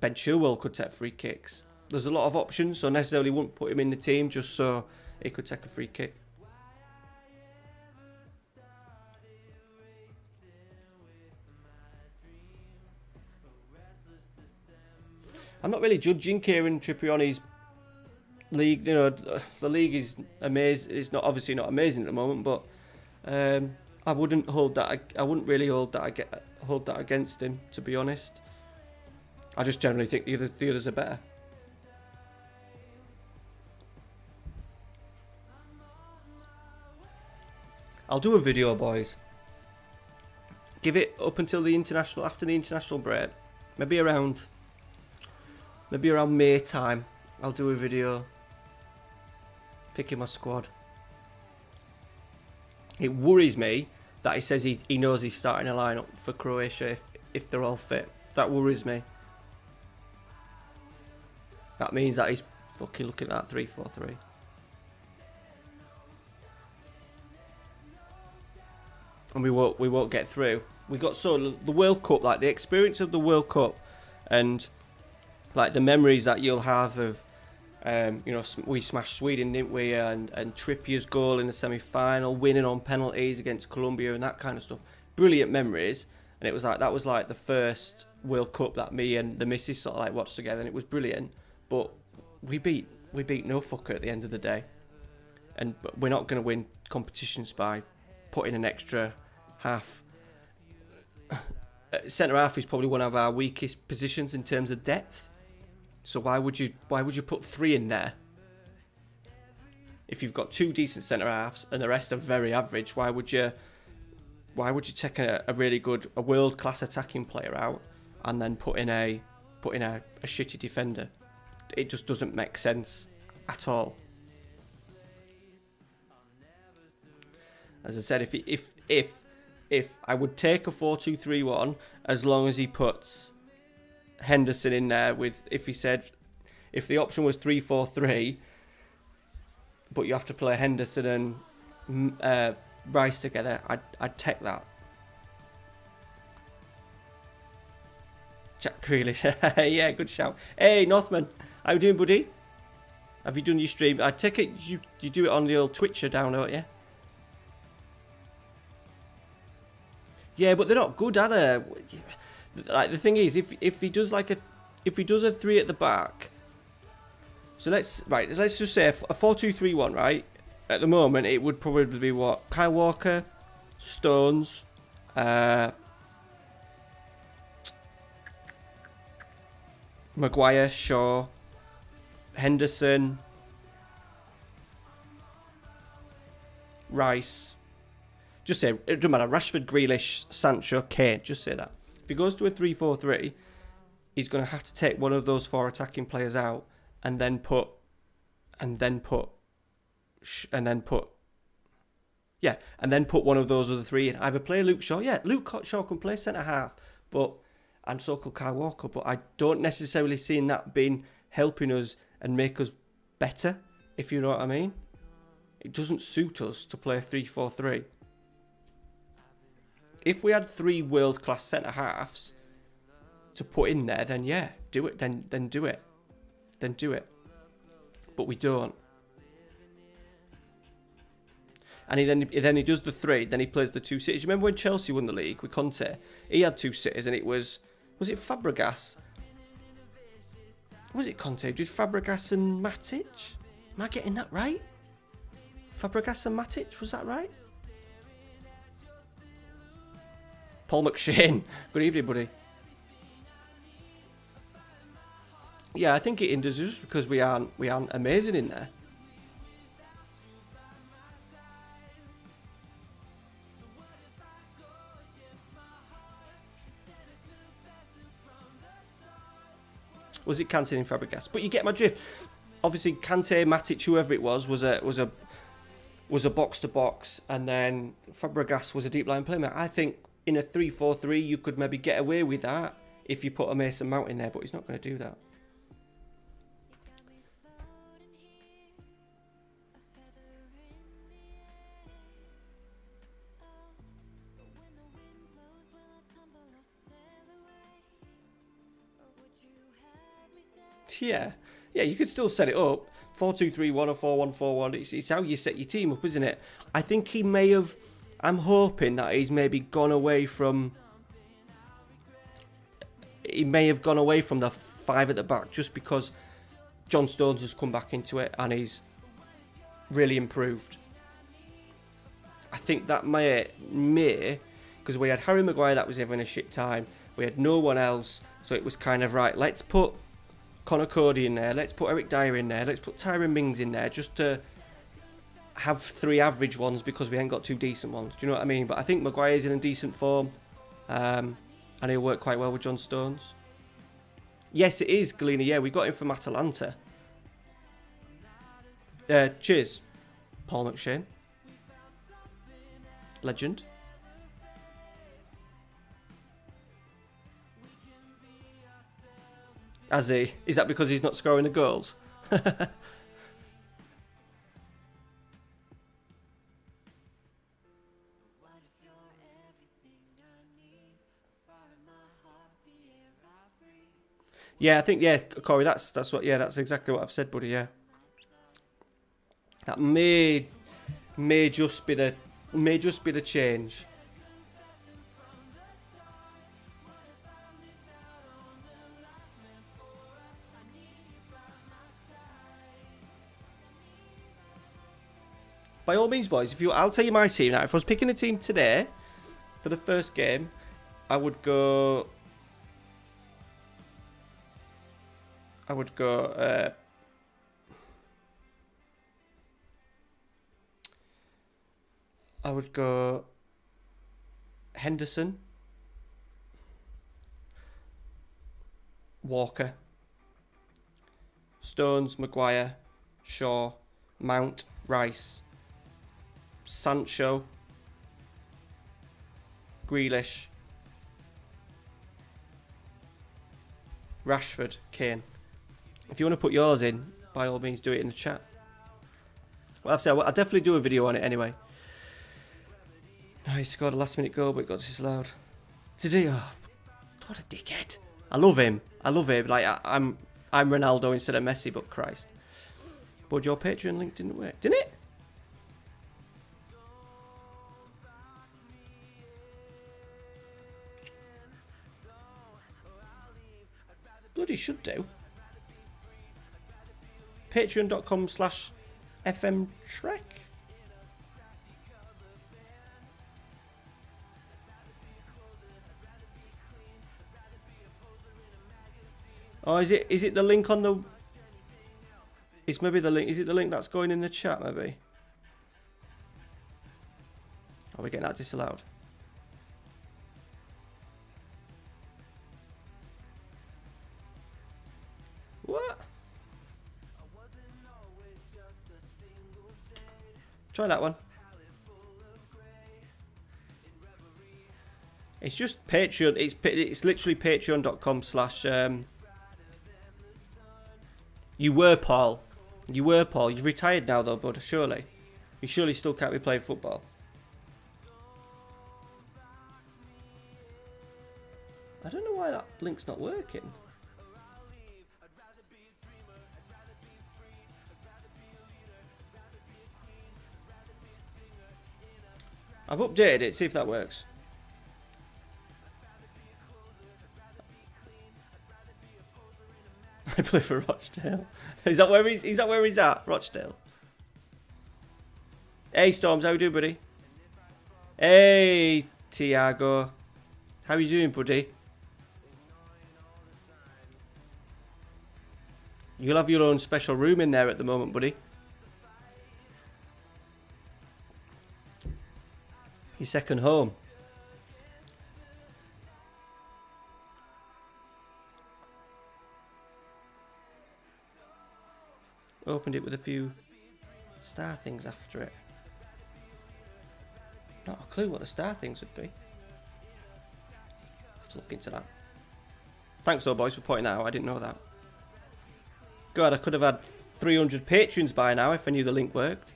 S2: Chilwell could take free kicks. There's a lot of options, so necessarily wouldn't put him in the team just so he could take a free kick. I'm not really judging Kieran Trippier on his league. You know, the league is amazing. It's not obviously not amazing at the moment, but I wouldn't hold that. I wouldn't really hold that against him, to be honest. I just generally think the others are better. I'll do a video, boys. Give it up until after the international break, maybe around May time. I'll do a video picking my squad. It worries me that he says he knows he's starting a lineup for Croatia if they're all fit. That worries me. That means that he's fucking looking at 3-4-3. And we won't get through. We got the World Cup, like the experience of the World Cup, and like the memories that you'll have of, we smashed Sweden, didn't we? And Trippier's goal in the semi-final, winning on penalties against Colombia and that kind of stuff. Brilliant memories. And it was like that was like the first World Cup that me and the missus sort of like watched together, and it was brilliant. But we beat no fucker at the end of the day, and we're not going to win competitions by putting an extra half. Centre half is probably one of our weakest positions in terms of depth. So why would you put 3 in there? If you've got 2 decent centre halves and the rest are very average, why would you take a really good, a world class attacking player out and then put in a shitty defender? It just doesn't make sense at all. As I said, if I would take a 4-2-3-1 as long as he puts Henderson in there if the option was 3-4-3, but you have to play Henderson and Rice together, I'd take that. Jack Grealish, yeah, good shout. Hey Northman, how you doing, buddy? Have you done your stream? I take it you do it on the old Twitcher down, don't you? Yeah, but they're not good, are they? Like the thing is, if he does a 3 at the back, so let's just say a 4-2-3-1, right? At the moment, it would probably be what? Kyle Walker, Stones, Maguire, Shaw, Henderson, Rice. Just say, it doesn't matter, Rashford, Grealish, Sancho, Kane, just say that. If he goes to a 3-4-3, he's going to have to take one of those 4 attacking players out and then put one of those other 3 in. Either play Luke Shaw. Yeah, Luke Shaw can play centre half, and so could Kyle Walker, but I don't necessarily see that being helping us and make us better, if you know what I mean. It doesn't suit us to play 3-4-3. If we had 3 world-class centre-halves to put in there, then yeah, do it. Then do it. Then do it. But we don't. And he does the 3, then he plays the 2 sitters. Remember when Chelsea won the league with Conte? He had 2 sitters, and it was it Fabregas? Was it Conte? Did Fabregas and Matic? Am I getting that right? Fabregas and Matic, was that right? Paul McShane. Good evening, buddy. Yeah, I think it hinders us because we aren't amazing in there. Was it Kante and Fabregas? But you get my drift. Obviously, Kante, Matic, whoever it was a box to box, and then Fabregas was a deep line player. I think in a 3-4-3, you could maybe get away with that if you put a Mason Mount in there, but he's not going to do that. Yeah. Yeah, you could still set it up. 4-2-3-1 or 4-1-4-1. It's how you set your team up, isn't it? I think he may have... I'm hoping that he's maybe gone away from... He may have gone away from the 5 at the back just because John Stones has come back into it and he's really improved. I think that may... Because we had Harry Maguire that was having a shit time. We had no one else. So it was kind of, right, let's put Connor Cody in there. Let's put Eric Dyer in there. Let's put Tyrone Mings in there just to have 3 average ones because we ain't got 2 decent ones. Do you know what I mean? But I think Maguire's in a decent form. And he'll work quite well with John Stones. Yes, it is, Galina. Yeah, we got him from Atalanta. Cheers, Paul McShane. Legend. Has he? Is that because he's not scoring the goals? Yeah, I think, yeah, Corey, that's what, yeah, that's exactly what I've said, buddy, yeah. That may just be the change. By all means, boys, I'll tell you my team now. If I was picking a team today for the first game, I would go Henderson, Walker, Stones, Maguire, Shaw, Mount, Rice, Sancho, Grealish, Rashford, Kane. If you want to put yours in, by all means do it in the chat. Well, I've said I'll definitely do a video on it anyway. No, he scored a last minute goal but it got disallowed. Today, oh, what a dickhead. I love him. Like I'm Ronaldo instead of Messi, but Christ. But your Patreon link didn't work, didn't it? Bloody should do. Patreon.com/FMTrek. Oh, is it the link on the... It's maybe the link... Is it the link that's going in the chat, maybe? Are we getting that disallowed? What? Try that one. It's just Patreon. It's literally patreon.com/. You were Paul. You've retired now though, bud. Surely. You surely still can't be playing football. I don't know why that link's not working. I've updated it, see if that works. I play for Rochdale. Is that where he's at? Rochdale. Hey Storms, how you doing, buddy? Hey Tiago. How you doing, buddy? You'll have your own special room in there at the moment, buddy. Your second home. Opened it with a few star things after it. Not a clue what the star things would be. Have to look into that. Thanks though, boys, for pointing that out. I didn't know that. God, I could have had 300 patrons by now if I knew the link worked.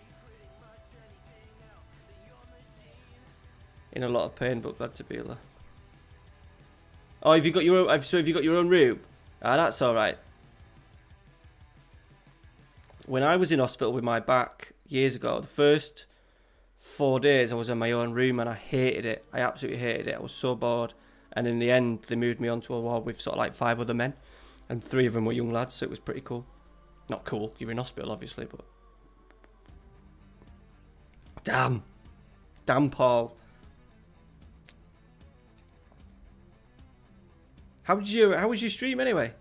S2: In a lot of pain, but glad to be able to... Oh, have you got your own? So have you got your own room? Ah, that's all right. when I was in hospital with my back years ago, the first 4 days I was in my own room and I hated it. I absolutely hated it. I was so bored. And in the end, they moved me onto a ward with sort of like 5 other men. And 3 of them were young lads, so it was pretty cool. Not cool, you're in hospital, obviously, but... Damn, Paul. How was your stream anyway?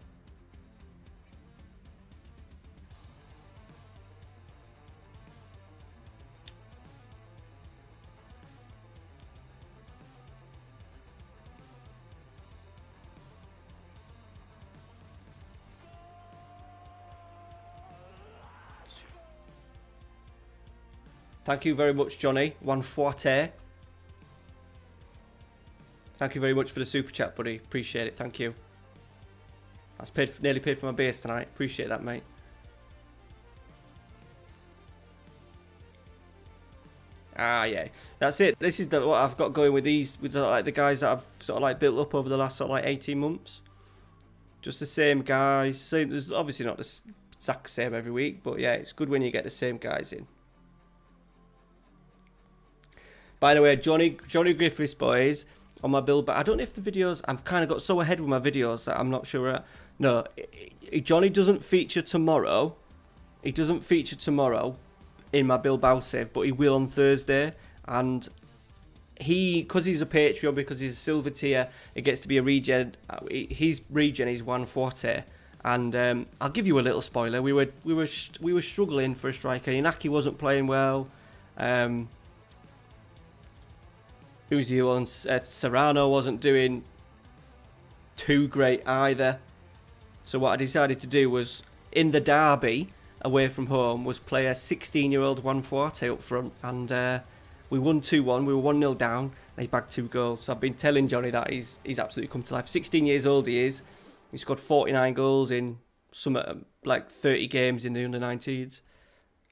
S2: Thank you very much, Johnny. One forte. Thank you very much for the super chat, buddy. Appreciate it. Thank you. That's nearly paid for my base tonight. Appreciate that, mate. Ah, yeah. That's it. This is what I've got going with these, with like the guys that I've sort of like built up over the last sort of like 18 months. Just the same guys. Same. There's obviously not the exact same every week, but yeah, it's good when you get the same guys in. By the way, Johnny Griffiths, boys, on my build, but I don't know if the videos, I've kind of got so ahead with my videos that I'm not sure. No, Johnny doesn't feature tomorrow. He doesn't feature tomorrow in my Bilbao save, but he will on Thursday. And because he's a Patreon, because he's a silver tier, it gets to be a regen. His regen is 140. And I'll give you a little spoiler. We were struggling for a striker. Inaki wasn't playing well. Who's the one? Serrano wasn't doing too great either. So what I decided to do was, in the derby, away from home, was play a 16-year-old 140 up front. And we won 2-1. We were 1-0 down. And he bagged 2 goals. So I've been telling Johnny that he's absolutely come to life. 16 years old he is. He scored 49 goals in some like 30 games in the under-19s.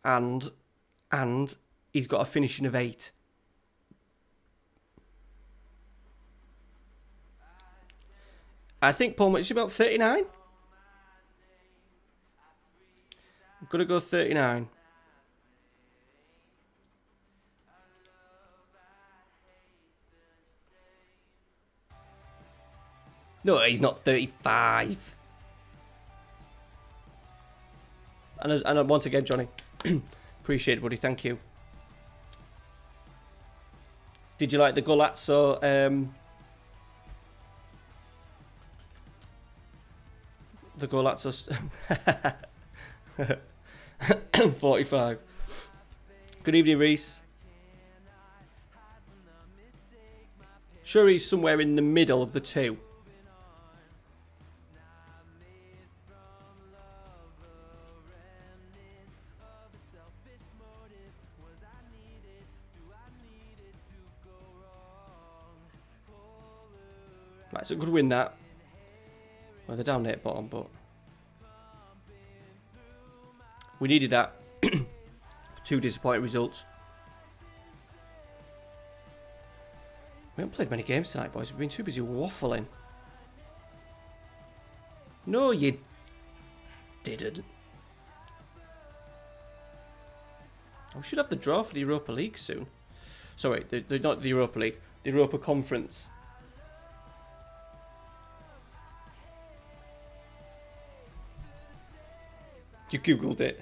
S2: And he's got a finishing of 8. I think Paul is about 39. I'm going to go 39. No, he's not 35. And once again, Johnny, appreciate it, buddy. Thank you. Did you like the Golazzo? The Golazzo 45. Good evening, Reese. Sure, he's somewhere in the middle of the two. Right, it's a good win that. Well, they're down there at bottom, but we needed that. 2 disappointing results. We haven't played many games tonight, boys. We've been too busy waffling. No, you didn't. We should have the draw for the Europa League soon. Sorry, not the Europa League. The Europa Conference. You googled it.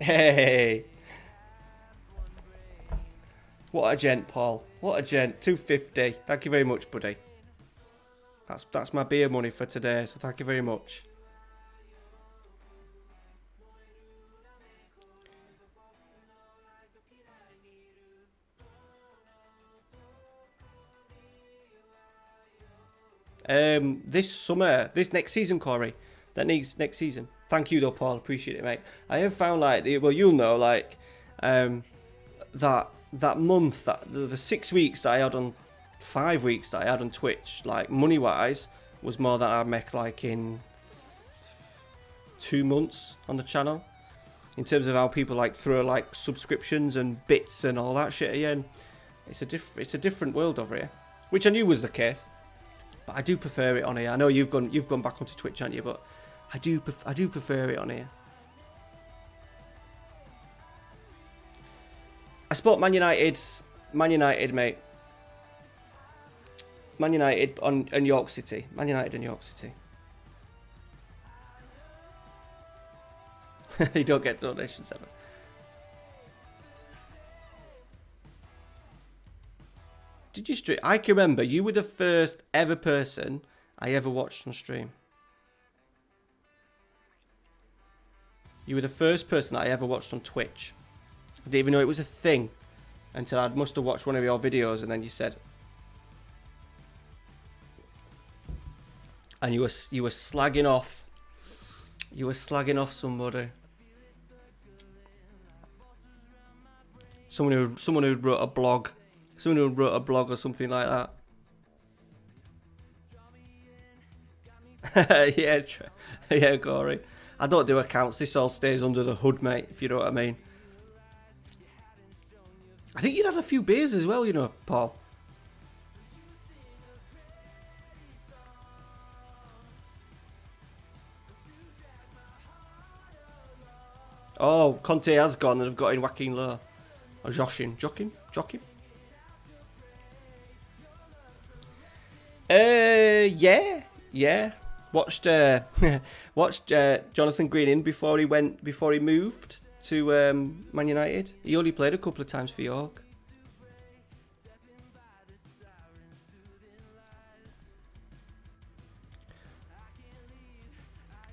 S2: Hey. What a gent, Paul. What a gent. 250. Thank you very much, buddy. That's my beer money for today, so thank you very much. This summer, this next season, Corey. That needs next season. Thank you though, Paul. Appreciate it, mate. I have found like, well, you'll know, like, that month, that the 6 weeks that I had on, 5 weeks that I had on Twitch, like money wise, was more than I make like in 2 months on the channel. in terms of how people like throw like subscriptions and bits and all that shit again. It's a different world over here, which I knew was the case, but I do prefer it on here. I know you've gone back onto Twitch, haven't you? But I do prefer it on here. I support Man United, mate. Man United and York City. Man United and York City. You don't get donations ever. Did you stream? I can remember you were the first ever person I ever watched on stream. You were the first person I ever watched on Twitch. I didn't even know it was a thing until I must have watched one of your videos, and then you said, and you were slagging off. You were slagging off somebody. Someone who wrote a blog. Someone who wrote a blog or something like that. Yeah, Corey. I don't do accounts. This all stays under the hood, mate, if you know what I mean. I think you'd had a few beers as well, you know, Paul. Oh, Conte has gone and have got in Joaquin Low. Or Jockin. Yeah. Watched Jonathan Green in before he moved to Man United. He only played a couple of times for York.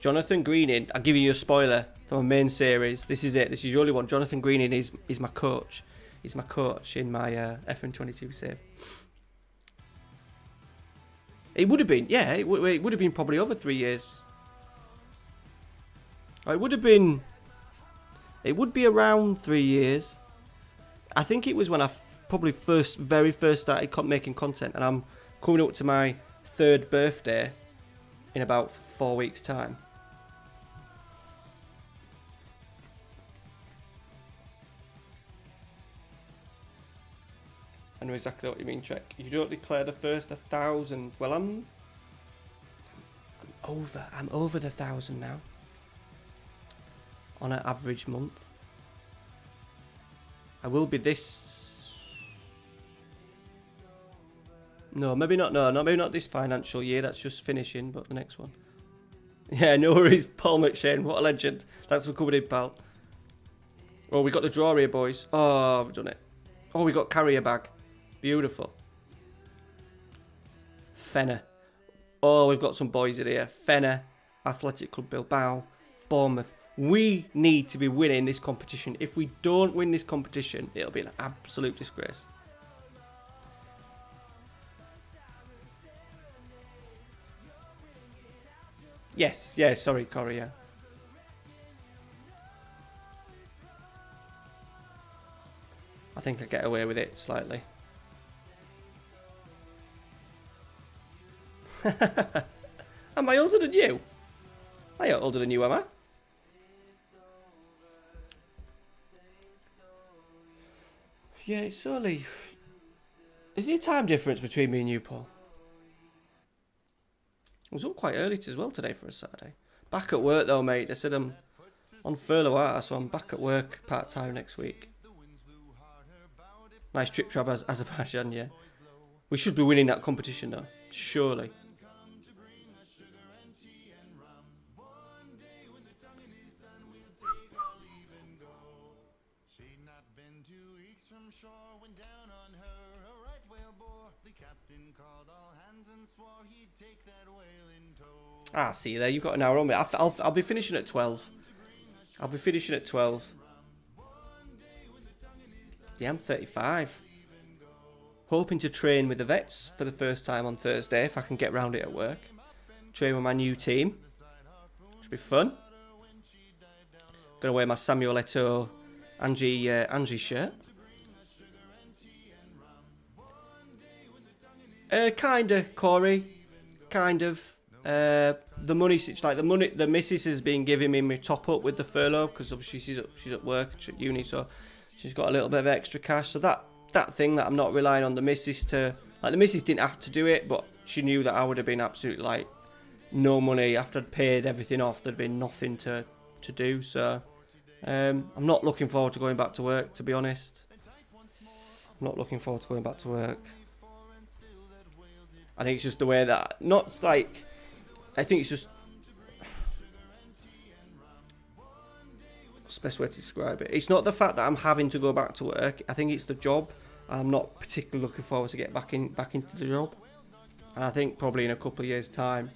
S2: Jonathan Greening, I'll give you a spoiler for my main series. This is it. This is your only one. Jonathan Greening is my coach. He's my coach in my FM22 save. It would have been, yeah. It would have been probably over 3 years. It would have been. It would be around 3 years. I think it was when I probably very first started making content, and I'm coming up to my 3rd birthday in about 4 weeks' time. I know exactly what you mean, Trek. You don't declare the first 1,000. Well, I'm over the 1,000 now. On an average month. I will be this. No, maybe not. No, maybe not this financial year. That's just finishing, but the next one. Yeah, no worries, Paul McShane. What a legend. Thanks for coming in, pal. Oh, we got the draw here, boys. Oh, I've done it. Oh, we got carrier bag. Beautiful. Fenner. Oh, we've got some boys in here. Fenner, Athletic Club Bilbao, Bournemouth. We need to be winning this competition. If we don't win this competition, it'll be an absolute disgrace. Yes, yeah, sorry, Corey, yeah. I think I get away with it slightly. Am I older than you? I ain't older than you, am I? Yeah, it's only... Is there a time difference between me and you, Paul? I was up quite early as well today for a Saturday. Back at work though, mate. I said I'm on furlough, so I'm back at work part-time next week. Nice trip to Azerbaijan, yeah. We should be winning that competition though, surely. Ah, see you there. You've got an hour on me. I'll be finishing at 12. I'll be finishing at 12. Yeah, I'm 35. Hoping to train with the vets for the first time on Thursday if I can get round it at work. Train with my new team. Should be fun. Gonna wear my Samuel Eto'o Angie shirt. Kinda, Corey. Kind of. The money, the missus has been giving me my top up with the furlough because obviously she's at work, she's at uni, so she's got a little bit of extra cash. So that thing that I'm not relying on the missus to, like, the missus didn't have to do it, but she knew that I would have been absolutely like no money after I'd paid everything off. There'd been nothing to do. So I'm not looking forward to going back to work, to be honest. I'm not looking forward to going back to work. I think it's just the way that, not like, I think it's just, what's the best way to describe it? It's not the fact that I'm having to go back to work. I think it's the job. I'm not particularly looking forward to get back into the job. And I think probably in a couple of years' time,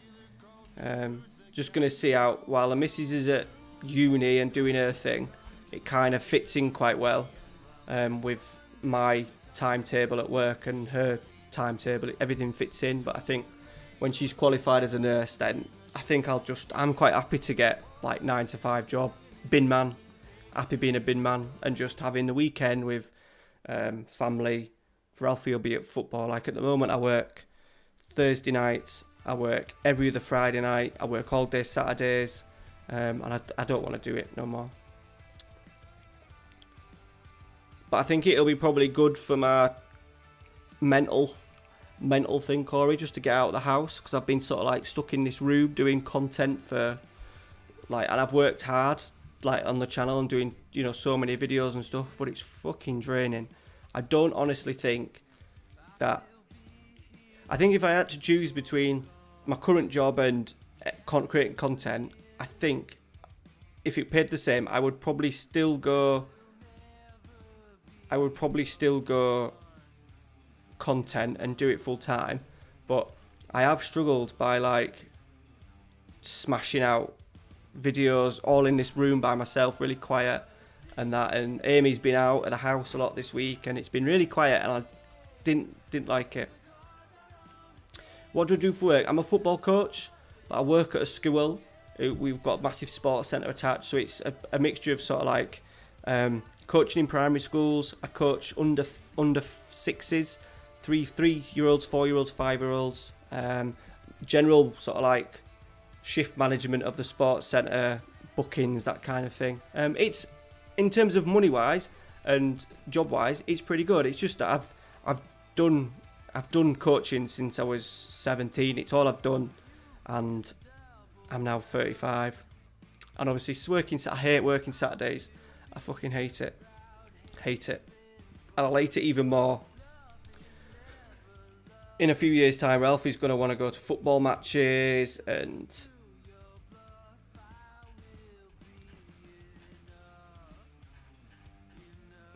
S2: just going to see out while the missus is at uni and doing her thing, it kind of fits in quite well with my timetable at work and her timetable. Everything fits in. But I think when she's qualified as a nurse, then I think I'm quite happy to get like 9 to 5 job, bin man, happy being a bin man and just having the weekend with family. Ralphie will be at football. Like at the moment I work Thursday nights, I work every other Friday night, I work all day Saturdays, and I don't want to do it no more. But I think it'll be probably good for my mental thing, Corey, just to get out of the house, because I've been sort of like stuck in this room doing content for like, and I've worked hard like on the channel and doing, you know, so many videos and stuff, but it's fucking draining. I don't honestly think that, I think if I had to choose between my current job and creating content, I think if it paid the same, I would probably still go content and do it full time. But I have struggled by like smashing out videos all in this room by myself, really quiet and that. And Amy's been out at the house a lot this week and it's been really quiet and I didn't like it. What do I do for work? I'm a football coach, but I work at a school. We've got a massive sports centre attached, so it's a mixture of sort of like coaching in primary schools. I coach under 6s, 3-year-olds, 4-year-olds, 5-year-olds. General sort of like shift management of the sports centre, bookings, that kind of thing. It's, in terms of money wise and job wise, it's pretty good. It's just that I've done coaching since I was 17. It's all I've done, and I'm now 35. And obviously, I hate working Saturdays. I fucking hate it. And I'll hate it even more in a few years' time. Ralphie's going to want to go to football matches, and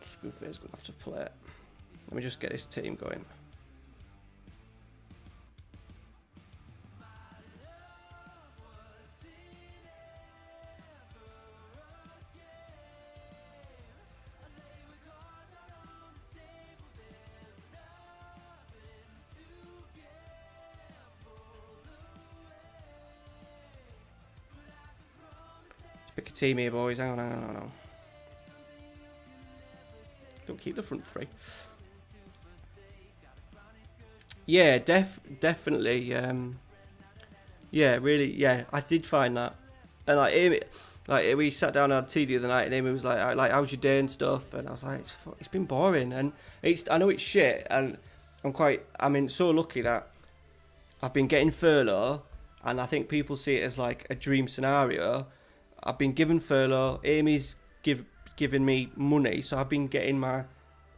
S2: Screwface's going to have to play it. Let me just get this team going. Pick a team here, boys. Hang on. Don't keep the front three. Yeah, definitely. Yeah, really. Yeah, I did find that. And like Amy, like we sat down and had tea the other night, and Amy was like, "How's your day and stuff?" And I was like, "It's been boring." And I know it's shit, and I'm so lucky that I've been getting furlough, and I think people see it as like a dream scenario. I've been given furlough. Amy's given me money, so I've been getting my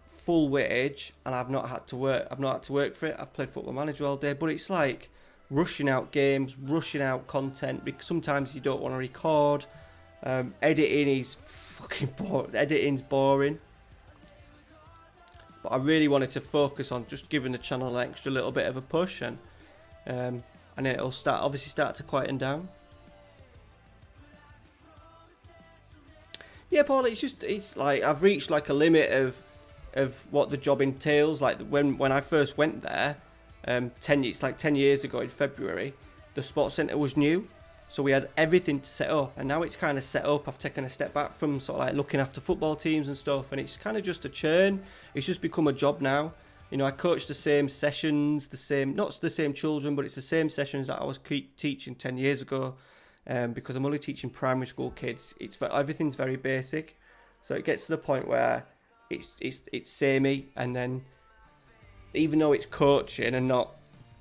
S2: full wage, and I've not had to work. I've not had to work for it. I've played Football Manager all day, but it's like rushing out games, rushing out content, because sometimes you don't want to record. Editing is fucking boring. Editing's boring. But I really wanted to focus on just giving the channel an extra little bit of a push, and it'll start to quieten down. Yeah, Paul, it's like I've reached like a limit of what the job entails. Like when I first went there, 10 years ago in February, the sports centre was new, so we had everything to set up, and now it's kind of set up. I've taken a step back from sort of like looking after football teams and stuff, and it's kind of just a churn. It's just become a job now, You know, I coach the same sessions, not the same children, but it's the same sessions that I was teaching 10 years ago. Because I'm only teaching primary school kids. Everything's very basic, so it gets to the point where it's samey, and then even though it's coaching and not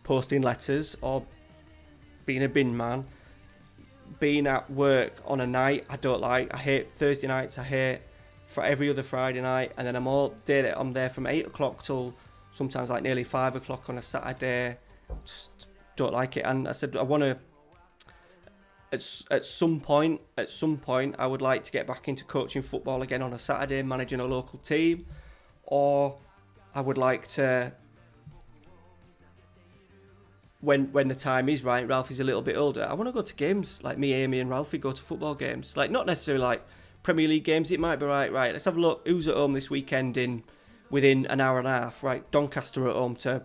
S2: posting letters or being a bin man, being at work on a night I don't like. I hate Thursday nights. I hate for every other Friday night, and then I'm there from 8 o'clock till sometimes like nearly 5 o'clock on a Saturday. Just don't like it. And I said I want to. At some point, I would like to get back into coaching football again on a Saturday, managing a local team, or I would like to, when the time is right, Ralphie's a little bit older, I want to go to games, like me, Amy and Ralphie go to football games, like not necessarily like Premier League games. It might be right, let's have a look, who's at home this weekend within an hour and a half, right, Doncaster at home to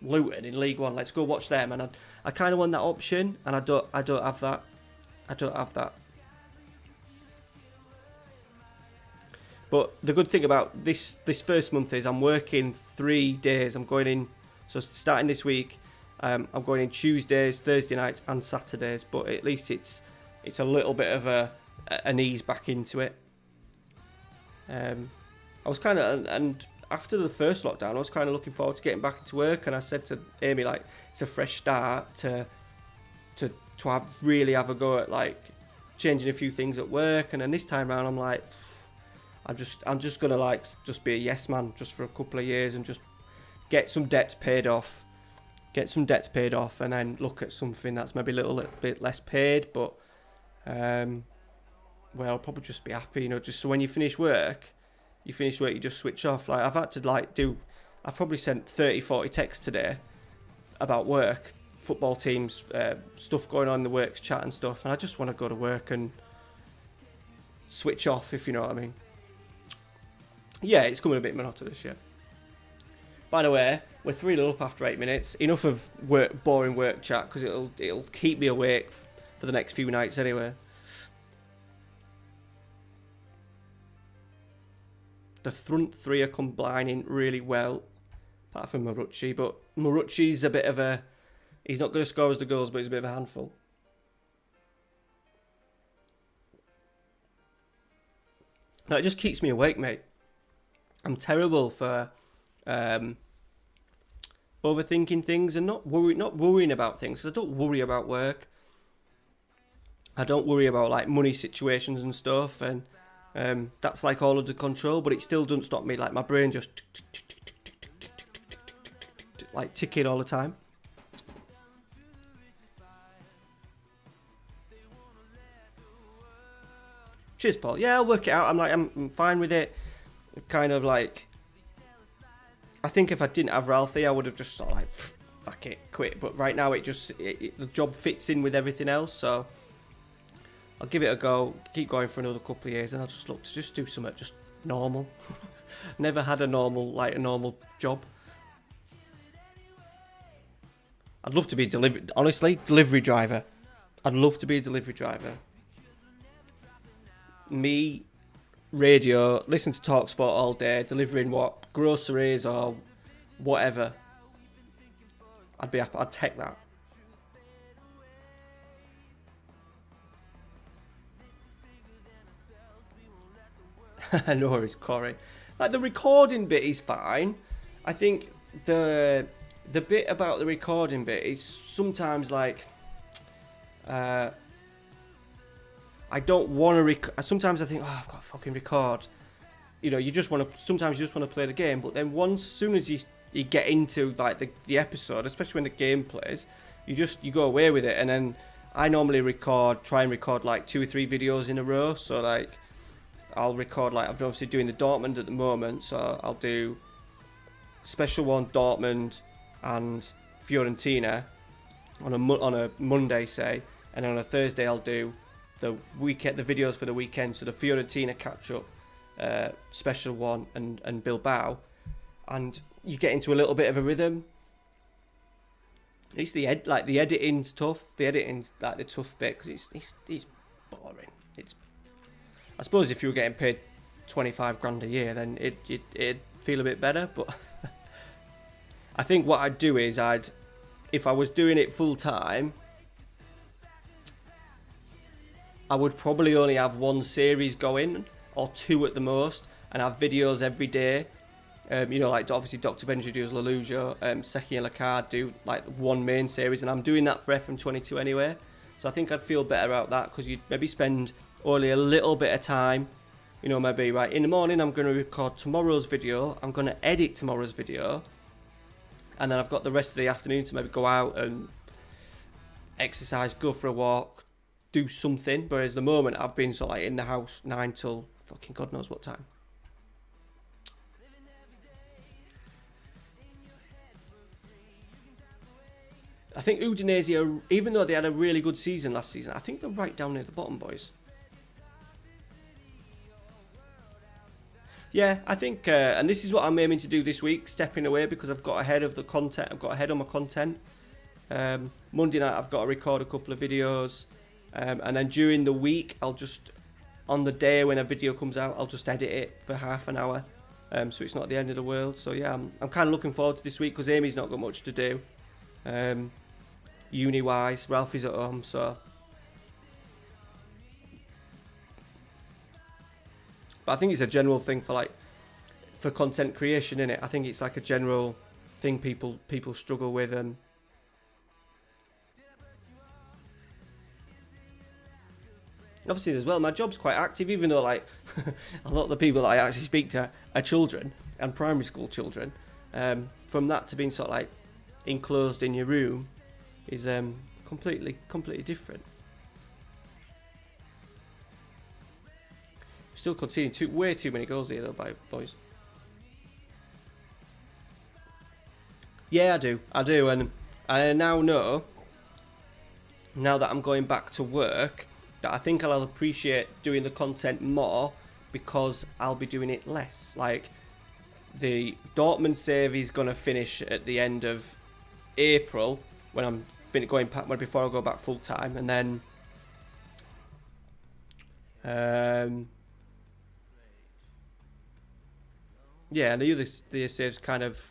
S2: Luton in League One, let's go watch them. And I kind of want that option, and I don't have that. But the good thing about this first month is I'm working 3 days. I'm going in, so starting this week, I'm going in Tuesdays, Thursday nights, and Saturdays. But at least it's a little bit of an ease back into it. I was kind of, and after the first lockdown, I was kind of looking forward to getting back into work, and I said to Amy, like, it's a fresh start to really have a go at like changing a few things at work. And then this time around, I'm like, I'm just gonna like just be a yes man just for a couple of years and just get some debts paid off, and then look at something that's maybe a little bit less paid, but well, I'll probably just be happy, you know, just so when you finish work, you just switch off. Like I've had to I've probably sent 30-40 texts today about work, football teams, stuff going on in the works chat and stuff, and I just want to go to work and switch off, if you know what I mean. Yeah, it's coming a bit monotonous, yeah. By the way, we're 3-0 up after 8 minutes. Enough of boring work chat, because it'll keep me awake for the next few nights anyway. The front three are combining really well, apart from Marucci, but Marucci's a bit of a... He's not going to score as the goals, but he's a bit of a handful. No, it just keeps me awake, mate. I'm terrible for overthinking things and not worrying about things. 'Cause I don't worry about work. I don't worry about like money situations and stuff, and that's like all under control. But it still doesn't stop me. Like my brain just like ticking all the time. Cheers, Paul. Yeah, I'll work it out. I'm fine with it. Kind of like, I think if I didn't have Ralphie, I would have just sort of like, fuck it, quit. But right now, the job fits in with everything else. So I'll give it a go. Keep going for another couple of years, and I'll just look to just do something just normal. Never had a normal job. I'd love to be delivery driver. I'd love to be a delivery driver. Me, radio, listen to TalkSport all day, delivering what? Groceries or whatever. I'd be happy. I'd take that. No worries, Corey. Like the recording bit is fine. I think the bit about the recording bit is sometimes like I don't want to sometimes I think, oh, I've got to fucking record. You know, sometimes you just want to play the game, but then soon as you get into like the episode, especially when the game plays, you go away with it. And then I normally try and record like 2 or 3 videos in a row. So like I'll record, like I'm obviously doing the Dortmund at the moment, so I'll do special one Dortmund and Fiorentina on a Monday, say, and on a Thursday I'll do the videos for the weekend, so the Fiorentina catch up, special one, and Bilbao, and you get into a little bit of a rhythm. It's the editing's tough. The editing's like the tough bit because it's boring. I suppose if you were getting paid 25 grand a year, then it'd feel a bit better, but I think what I'd do is if I was doing it full time, I would probably only have one series going, or two at the most, and have videos every day. You know, like obviously Dr. Benji does Leluja, Seki and Lacard do like one main series, and I'm doing that for FM22 anyway. So I think I'd feel better about that, because you'd maybe spend only a little bit of time. You know, maybe right in the morning I'm going to record tomorrow's video, I'm going to edit tomorrow's video, and then I've got the rest of the afternoon to maybe go out and exercise, go for a walk, do something. Whereas the moment I've been sort of like in the house 9 till fucking God knows what time. I think Udinese, even though they had a really good season last season, I think they're right down near the bottom, boys. Yeah, I think, and this is what I'm aiming to do this week, stepping away, because I've got ahead of the content. I've got ahead on my content. Monday night I've got to record a couple of videos, and then during the week I'll just, on the day when a video comes out, I'll just edit it for half an hour, so it's not the end of the world. So yeah, I'm kind of looking forward to this week, because Amy's not got much to do. Uni wise, Ralphie's at home, so. But I think it's a general thing for content creation, innit? I think it's like a general thing people struggle with, and obviously as well, my job's quite active, even though like a lot of the people that I actually speak to are children and primary school children. From that to being sort of like enclosed in your room is completely different. Still conceding way too many goals here though, boys. Yeah, I do, and I now know, now that I'm going back to work, that I think I'll appreciate doing the content more, because I'll be doing it less. Like, the Dortmund save is going to finish at the end of April, when I'm going back, before I go back full time, and then yeah, and the other saves kind of.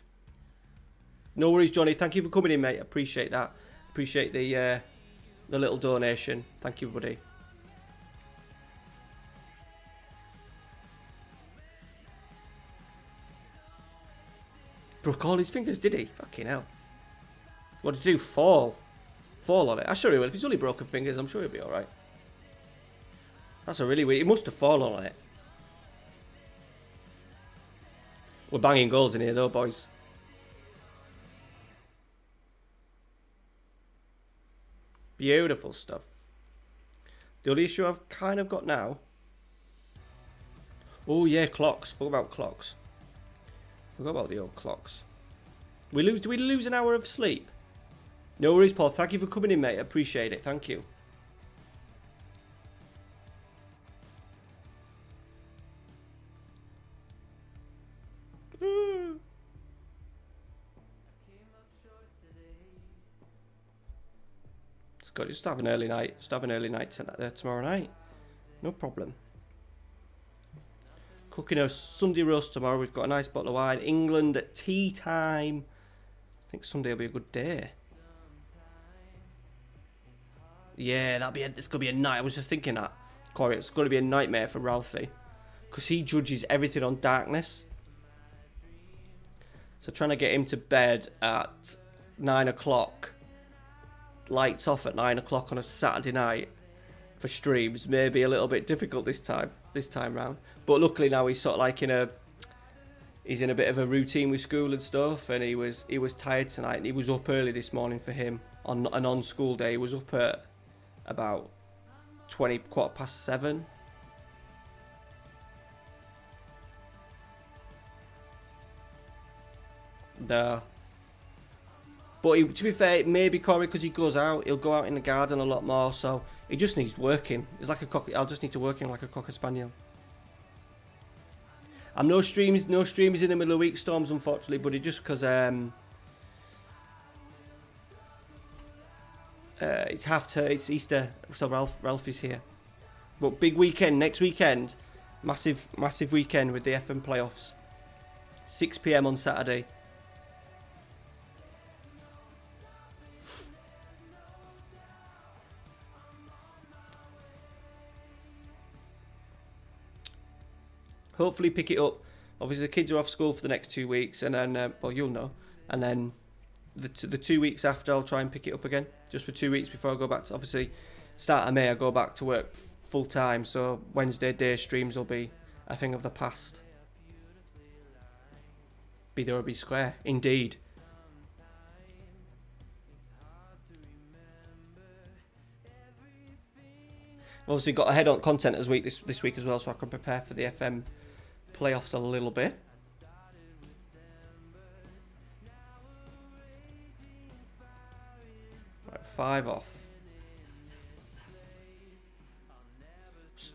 S2: No worries, Johnny. Thank you for coming in, mate. Appreciate that. Appreciate the little donation. Thank you, buddy. Broke all his fingers, did he? Fucking hell. What did he do? Fall on it. I'm sure he will. If he's only broken fingers, I'm sure he'll be alright. That's a really weird. He must have fallen on it. We're banging goals in here though, boys. Beautiful stuff. The only issue I've kind of got now. Oh yeah, clocks. Forgot about clocks. Forgot about the old clocks. Do we lose an hour of sleep? No worries, Paul. Thank you for coming in, mate. Appreciate it. Thank you. Just have an early night. Just have an early night tomorrow night. No problem. Cooking a Sunday roast tomorrow. We've got a nice bottle of wine. England at tea time. I think Sunday will be a good day. Yeah, it's gonna be a night. I was just thinking that, Corey. It's gonna be a nightmare for Ralphie, because he judges everything on darkness. So trying to get him to bed at 9 o'clock. Lights off at 9 o'clock on a Saturday night for streams may be a little bit difficult this time round. But luckily now he's sort of like he's in a bit of a routine with school and stuff, and he was tired tonight, and he was up early this morning for him on an on-school day. He was up at about 7:20. No. But to be fair, maybe Corey, because he goes out, he'll go out in the garden a lot more, so he just needs working. It's like a cocker. I'll just need to work him like a cocker spaniel. I'm no streams in the middle of week storms, unfortunately, buddy, just because it's it's Easter, so Ralph is here. But big weekend next weekend, massive weekend with the FM playoffs. 6 PM on Saturday. Hopefully pick it up. Obviously, the kids are off school for the next 2 weeks, and then, well, you'll know. And then the 2 weeks after, I'll try and pick it up again, just for 2 weeks before I go back to, obviously, start of May, I go back to work full time, so Wednesday day streams will be a thing of the past. Be there or be square, indeed. Obviously got ahead on content this week as well, so I can prepare for the FM playoffs a little bit. Right, 5 off.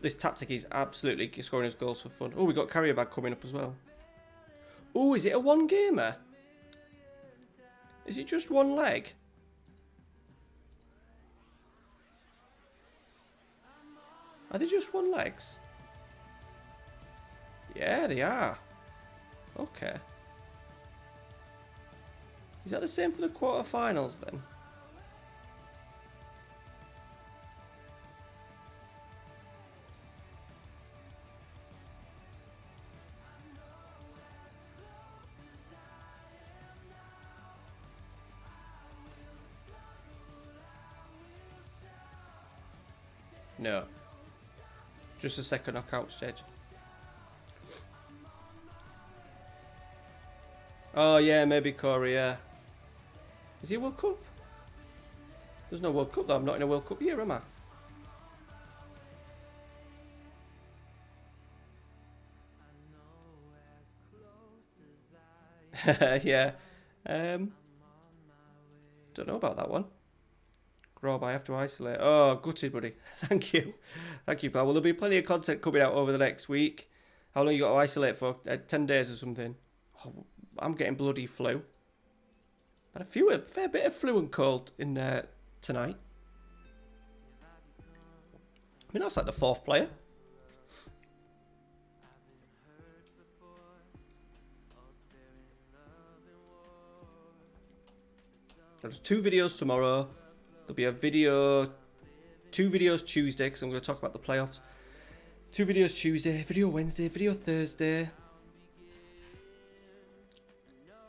S2: This tactic is absolutely scoring his goals for fun. Oh, we got carrier bag coming up as well. Oh, is it a one gamer? Is it just one leg? Are they just one legs? Yeah, they are. Okay. Is that the same for the quarterfinals then? No. Just a second knockout stage. Oh yeah, maybe Corey, yeah. Is he a World Cup? There's no World Cup though, I'm not in a World Cup year, am I? Yeah. Don't know about that one. Grob, I have to isolate. Oh, gutted, buddy. Thank you. Thank you, pal. Well, there'll be plenty of content coming out over the next week. How long you got to isolate for? 10 days or something? Oh, I'm getting bloody flu. Had a fair bit of flu and cold in tonight. I mean, that's like the 4th player. There's 2 videos tomorrow. There'll be a video, 2 videos Tuesday, because I'm going to talk about the playoffs. 2 videos Tuesday, video Wednesday, video Thursday.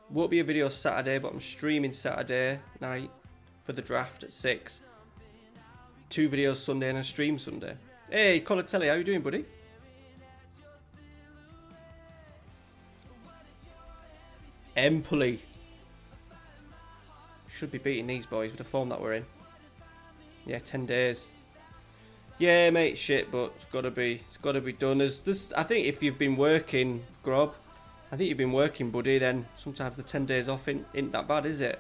S2: Won't be a video Saturday, but I'm streaming Saturday night for the draft at 6. 2 videos Sunday and a stream Sunday. Hey, Colatelli, how you doing, buddy? Empoli. Should be beating these boys with the form that we're in. Yeah, 10 days. Yeah, mate, shit, but it's gotta be done. There's I think if you've been working, Grob, I think you've been working, buddy, then sometimes the 10 days off ain't that bad, is it?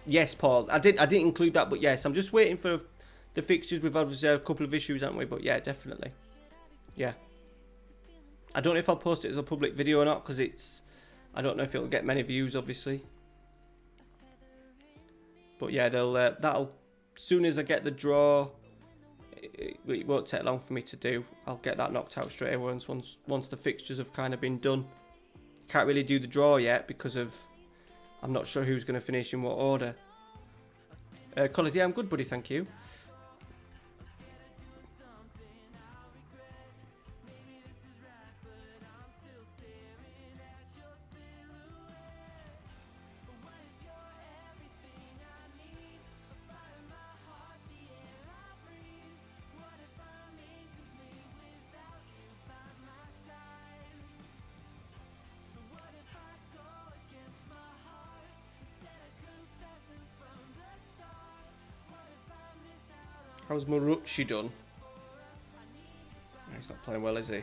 S2: Yes, Paul. I didn't include that, but yes, I'm just waiting for the fixtures. We've obviously had a couple of issues, haven't we? But yeah, definitely. Yeah. I don't know if I'll post it as a public video or not, because I don't know if it'll get many views, obviously. But yeah, that'll as soon as I get the draw, it won't take long for me to do. I'll get that knocked out straight away once the fixtures have kind of been done. Can't really do the draw yet because I'm not sure who's going to finish in what order. Collins, yeah, I'm good, buddy, thank you. How's Marucci done? He's not playing well, is he?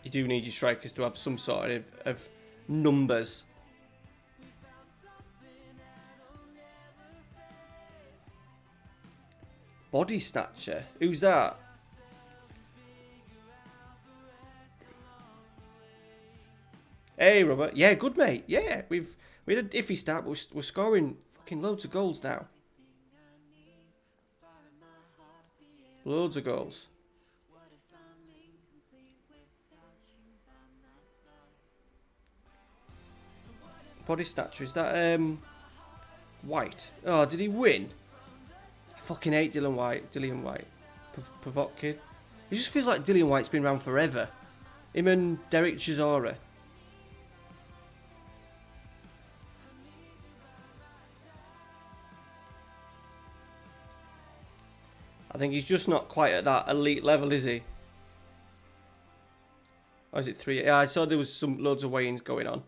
S2: You do need your strikers to have some sort of numbers. Body snatcher? Who's that? Hey, Robert. Yeah, good, mate. Yeah, we had an iffy start, but we're scoring fucking loads of goals now. Loads of goals. Body snatcher, is that White. Oh, did he win? I fucking hate Dillian White. Pavot kid. It just feels like Dillian White's been around forever. Him and Derek Chisora. I think he's just not quite at that elite level, is he? Or is it 3? Yeah, I saw there was loads of weigh-ins going on.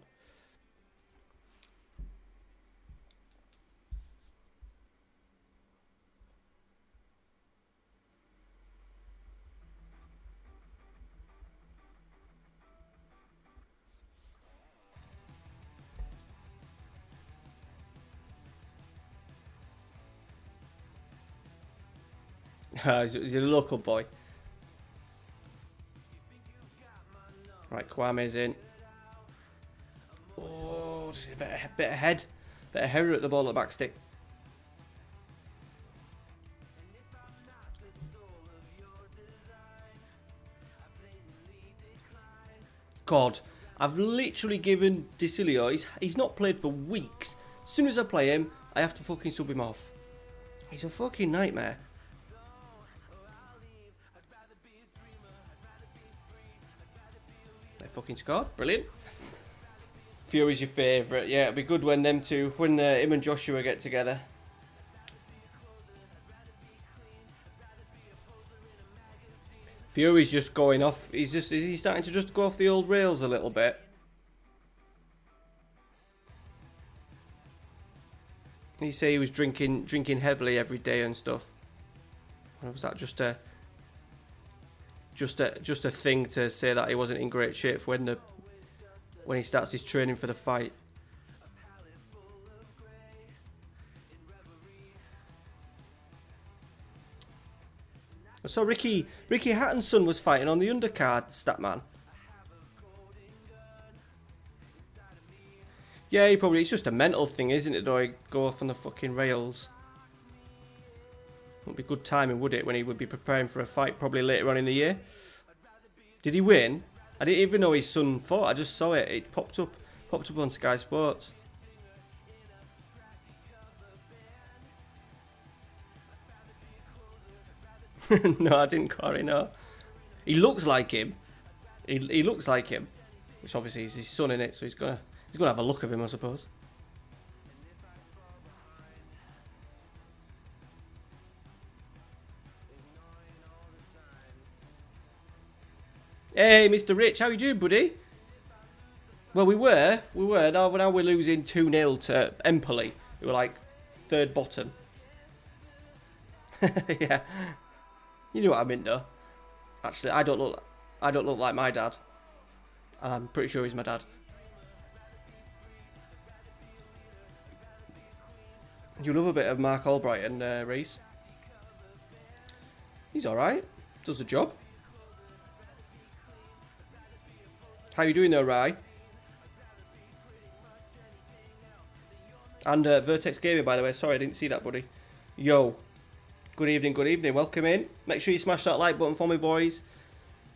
S2: He's a local boy. Right, Kwame's in. Oh, just a bit ahead. Bit of header at the ball at the back stick. God, I've literally given DeCilio, he's not played for weeks. As soon as I play him, I have to fucking sub him off. He's a fucking nightmare. They fucking scored. Brilliant. Fury's your favourite. Yeah, it'll be good when them two, when him and Joshua get together. Fury's just going off. Is he starting to just go off the old rails a little bit? You say he was drinking heavily every day and stuff. Or was that just a thing to say that he wasn't in great shape when he starts his training for the fight? So Ricky Hatton's son was fighting on the undercard, Statman. Yeah, it's just a mental thing, isn't it, though? He'd go off on the fucking rails. Wouldn't be good timing, would it, when he would be preparing for a fight probably later on in the year? Did he win? I didn't even know his son fought. I just saw it. It popped up on Sky Sports. No, I didn't, Corey, no. He looks like him. He looks like him. Which obviously is his son, in it, so he's gonna have a look of him, I suppose. Hey, Mr. Rich, how you doing, buddy? Well, we were. Now we're losing 2-0 to Empoli. We were like third bottom. Yeah. You know what I mean, though. Actually, I don't look like my dad. And I'm pretty sure he's my dad. You love a bit of Mark Albright and Reese. He's alright. Does the job. How you doing there, Rye? And Vertex Gaming, by the way. Sorry, I didn't see that, buddy. Yo. Good evening. Welcome in. Make sure you smash that like button for me, boys.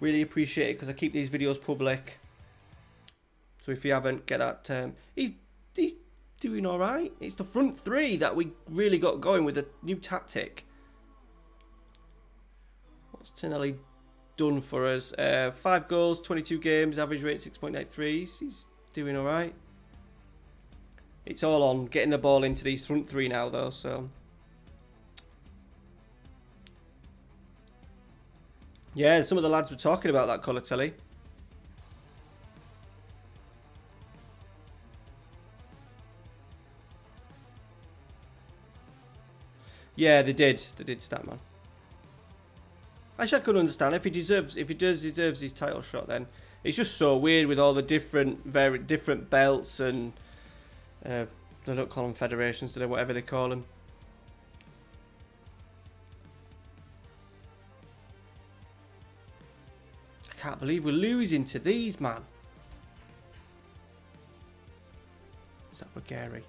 S2: Really appreciate it because I keep these videos public. So if you haven't, get that. He's doing all right. It's the front three that we really got going with a new tactic. What's Tinelli done for us? 5 goals, 22 games, average rate 6.83. He's doing all right. It's all on getting the ball into these front three now, though. So. Yeah, some of the lads were talking about that, Colatelli. Yeah, they did. They did, Statman. Actually, I could understand if he deserves his title shot. Then it's just so weird with all the different belts and they don't call them federations, do they? Whatever they call them. I can't believe we're losing to these, man. Is that Gary?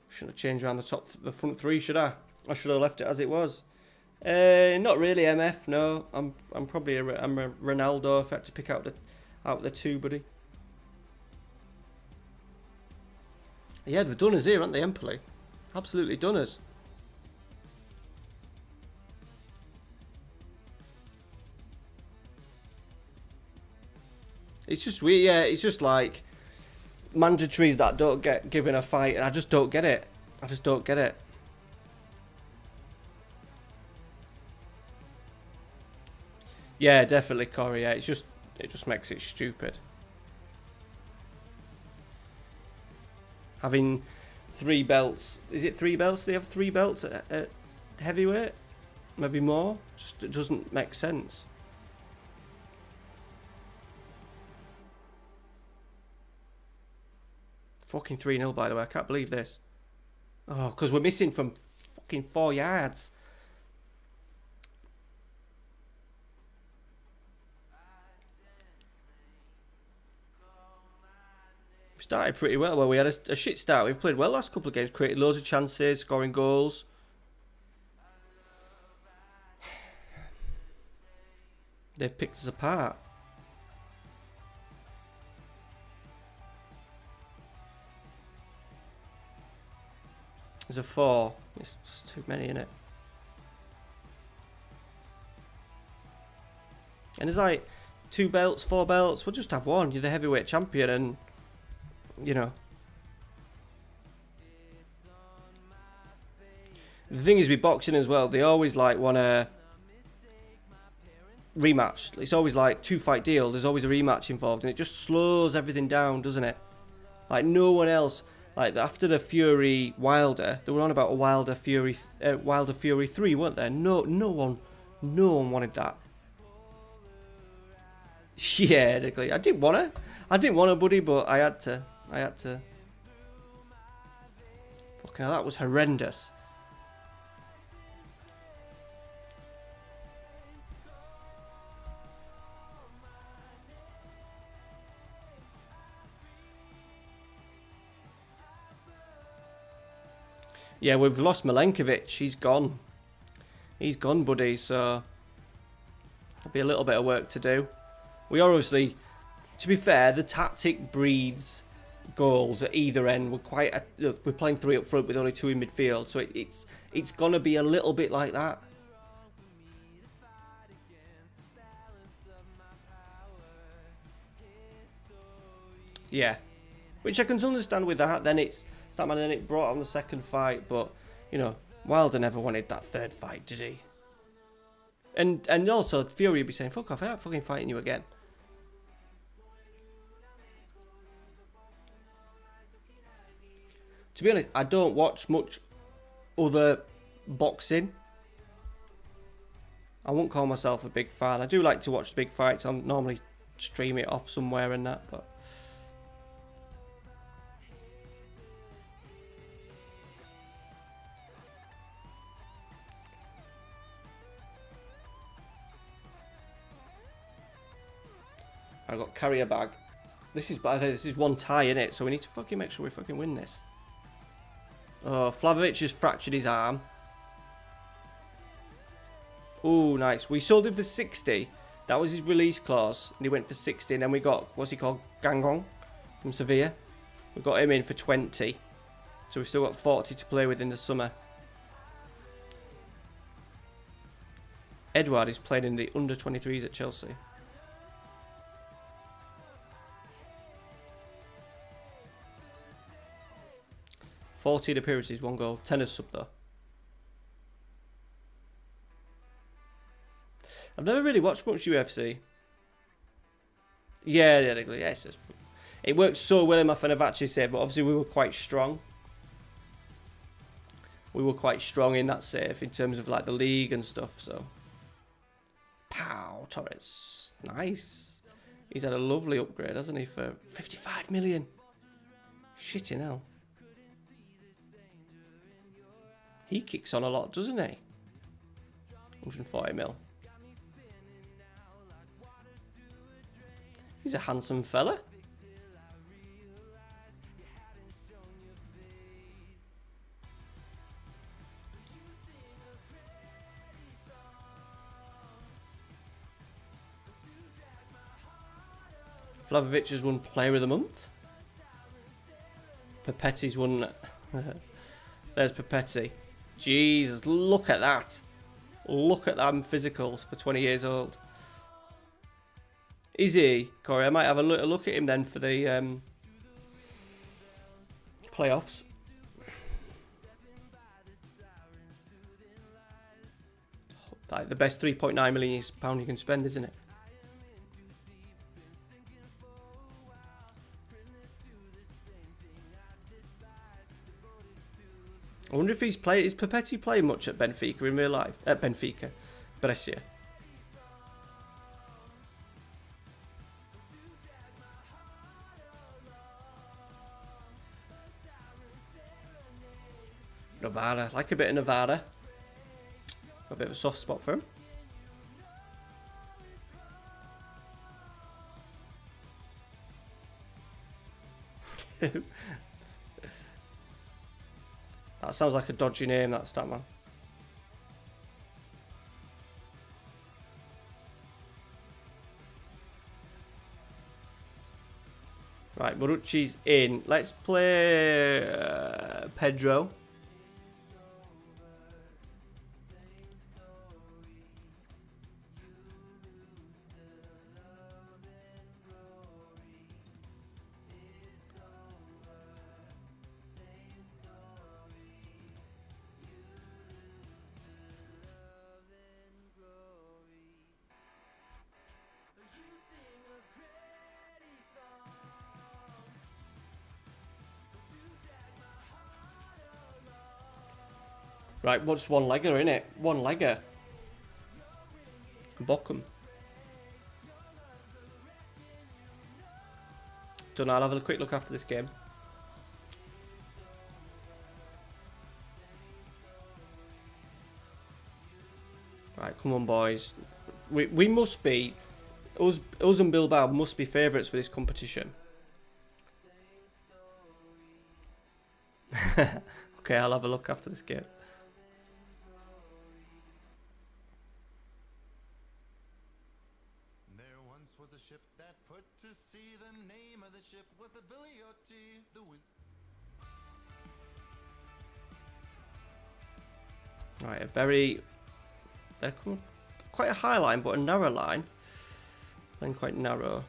S2: Shouldn't have changed around the front three, should I? I should have left it as it was. Not really MF. No, I'm probably I'm a Ronaldo if I had to pick out the two, buddy. Yeah, they've done us here, haven't they, Empoli? Absolutely done us. It's just weird, yeah. It's just like mandatories that don't get given a fight, and I just don't get it. I just don't get it. Yeah, definitely, Corey. Yeah, it just makes it stupid. Having 3 belts. Is it 3 belts? They have 3 belts at heavyweight? Maybe more? Just it doesn't make sense. Fucking 3-0, by the way. I can't believe this. Oh, because we're missing from fucking 4 yards. We started pretty well. Well, we had a shit start. We've played well last couple of games. Created loads of chances, scoring goals. They've picked us apart. There's a 4. It's just too many, innit? And there's like 2 belts, 4 belts. We'll just have one. You're the heavyweight champion, and you know. The thing is with boxing as well, they always like want to rematch. It's always like 2-fight deal. There's always a rematch involved, and it just slows everything down, doesn't it? Like no one else. Like after the Fury Wilder, they were on about a Wilder Fury 3, weren't there? No one wanted that. Yeah, I didn't want to, buddy, but I had to. Fucking hell, that was horrendous. Yeah, we've lost Milenkovic. He's gone. He's gone, buddy, so there'll be a little bit of work to do. We are obviously, to be fair, the tactic breeds goals at either end. We're playing 3 up front with only 2 in midfield, so it's gonna be a little bit like that. Yeah, which I can understand with that. Then it's that man, then it brought on the second fight, but you know, Wilder never wanted that 3rd fight, did he? And also Fury would be saying, "Fuck off! I'm not fucking fighting you again." To be honest, I don't watch much other boxing. I won't call myself a big fan. I do like to watch the big fights. I normally stream it off somewhere and that, but I got carrier bag. This is bad. This is 1 tie in it, so we need to fucking make sure we fucking win this. Oh, Flavic has fractured his arm. Oh, nice. We sold him for 60. That was his release clause, and he went for 60. And then we got, what's he called? Gangong from Sevilla. We got him in for 20. So we've still got 40 to play with in the summer. Edouard is playing in the under-23s at Chelsea. .14 appearances, 1 goal. 10 as sub though. I've never really watched much UFC. Yeah, yes. It worked so well in my Fenerbahce save, but obviously we were quite strong. We were quite strong in that save in terms of like the league and stuff, so. Pow, Torres. Nice. He's had a lovely upgrade, hasn't he, for 55 million. Shitting hell. He kicks on a lot, doesn't he? 140 mil. He's a handsome fella. Vlahovic has won Player of the Month. Papetti's won... There's Papetti. Jesus, look at that. Look at them physicals for 20 years old. Is he? Corey, I might have a look at him then for the playoffs. Like the best £3.9 million you can spend, isn't it? I wonder if is Papetti playing much at Benfica in real life? At Benfica, Brescia. Novara, like a bit of Novara. Got a bit of a soft spot for him. That sounds like a dodgy name, that stat man. Right, Borucci's in. Let's play Pedro. Right, what's one-legger, innit? One-legger. Bochum. Don't know, I'll have a quick look after this game. Right, come on, boys. We must be... Us and Bilbao must be favourites for this competition. Okay, I'll have a look after this game. Right, a very... They're quite a high line, but a narrow line. Playing quite narrow.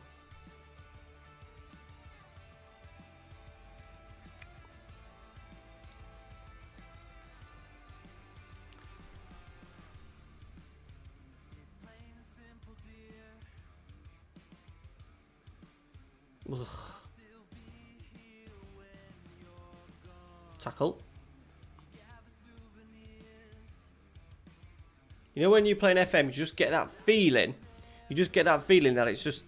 S2: Ugh. Tackle. You know when you play an FM, you just get that feeling. You just get that feeling that it's just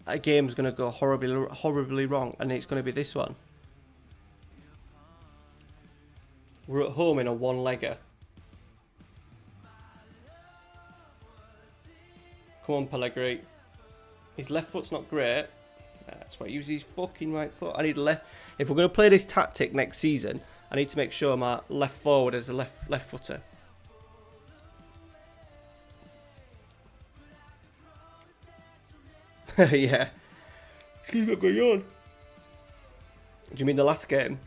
S2: a game's going to go horribly wrong, and it's going to be this one. We're at home in a one-legger. Come on, Pellegrini. His left foot's not great. That's why he uses his fucking right foot. I need left. If we're going to play this tactic next season, I need to make sure my left forward is a left footer. Yeah. Excuse me, what's going on? Do you mean the last game?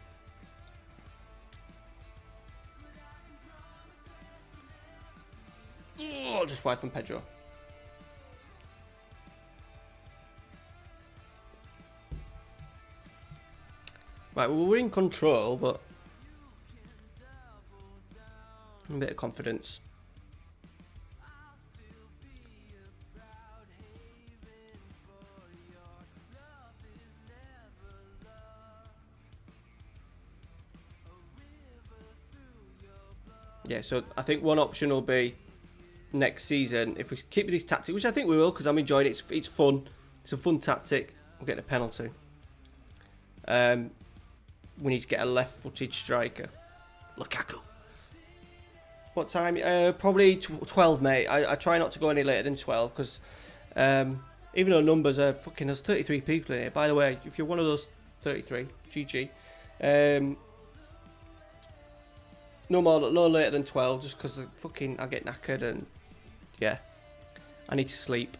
S2: Oh, just wide from Pedro. Right, well, we're in control, but a bit of confidence. Yeah, so I think one option will be next season, if we keep with this tactic, which I think we will, because I'm enjoying it. It's fun. It's a fun tactic. We'll get a penalty. We need to get a left-footed striker. Lukaku. What time? Probably 12, mate. I try not to go any later than 12, because even though numbers are fucking... There's 33 people in here. By the way, if you're one of those 33, GG. No later than 12, just because I get knackered and... Yeah. I need to sleep.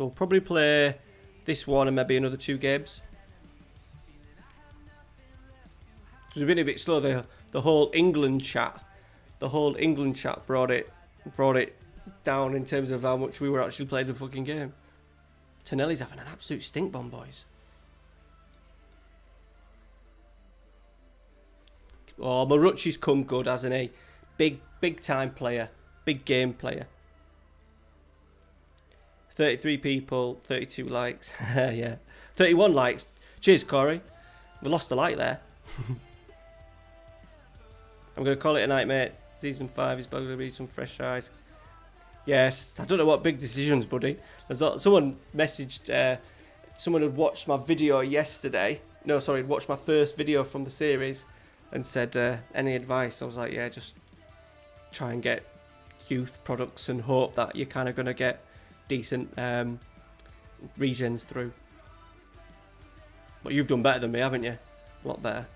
S2: So we'll probably play this one and maybe another 2 games. Because we've been a bit slow. The whole England chat brought it down in terms of how much we were actually playing the fucking game. Tonelli's having an absolute stink bomb, boys. Oh, Marucci's come good, hasn't he? Big time player. Big game player. 33 people, 32 likes. Yeah. 31 likes. Cheers, Corey. We lost a like there. I'm going to call it a night, mate. Season 5 is going to be some fresh eyes. Yes, I don't know what big decisions, buddy. Someone messaged, someone had watched my video yesterday. No, sorry, watched my first video from the series and said, any advice? I was like, yeah, just try and get youth products and hope that you're kind of going to get decent regens through. But you've done better than me, haven't you? A lot better.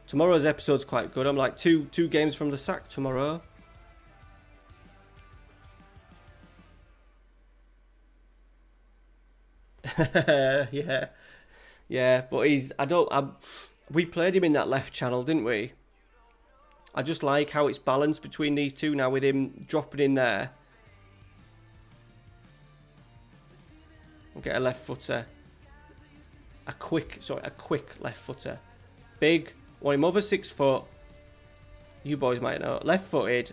S2: Tomorrow's episode's quite good. I'm like two games from the sack tomorrow. yeah. But we played him in that left channel, didn't we? I just like how it's balanced between these two now with him dropping in there. We'll get a left footer. A quick left footer. Big. Want him over 6 foot. You boys might know. Left footed.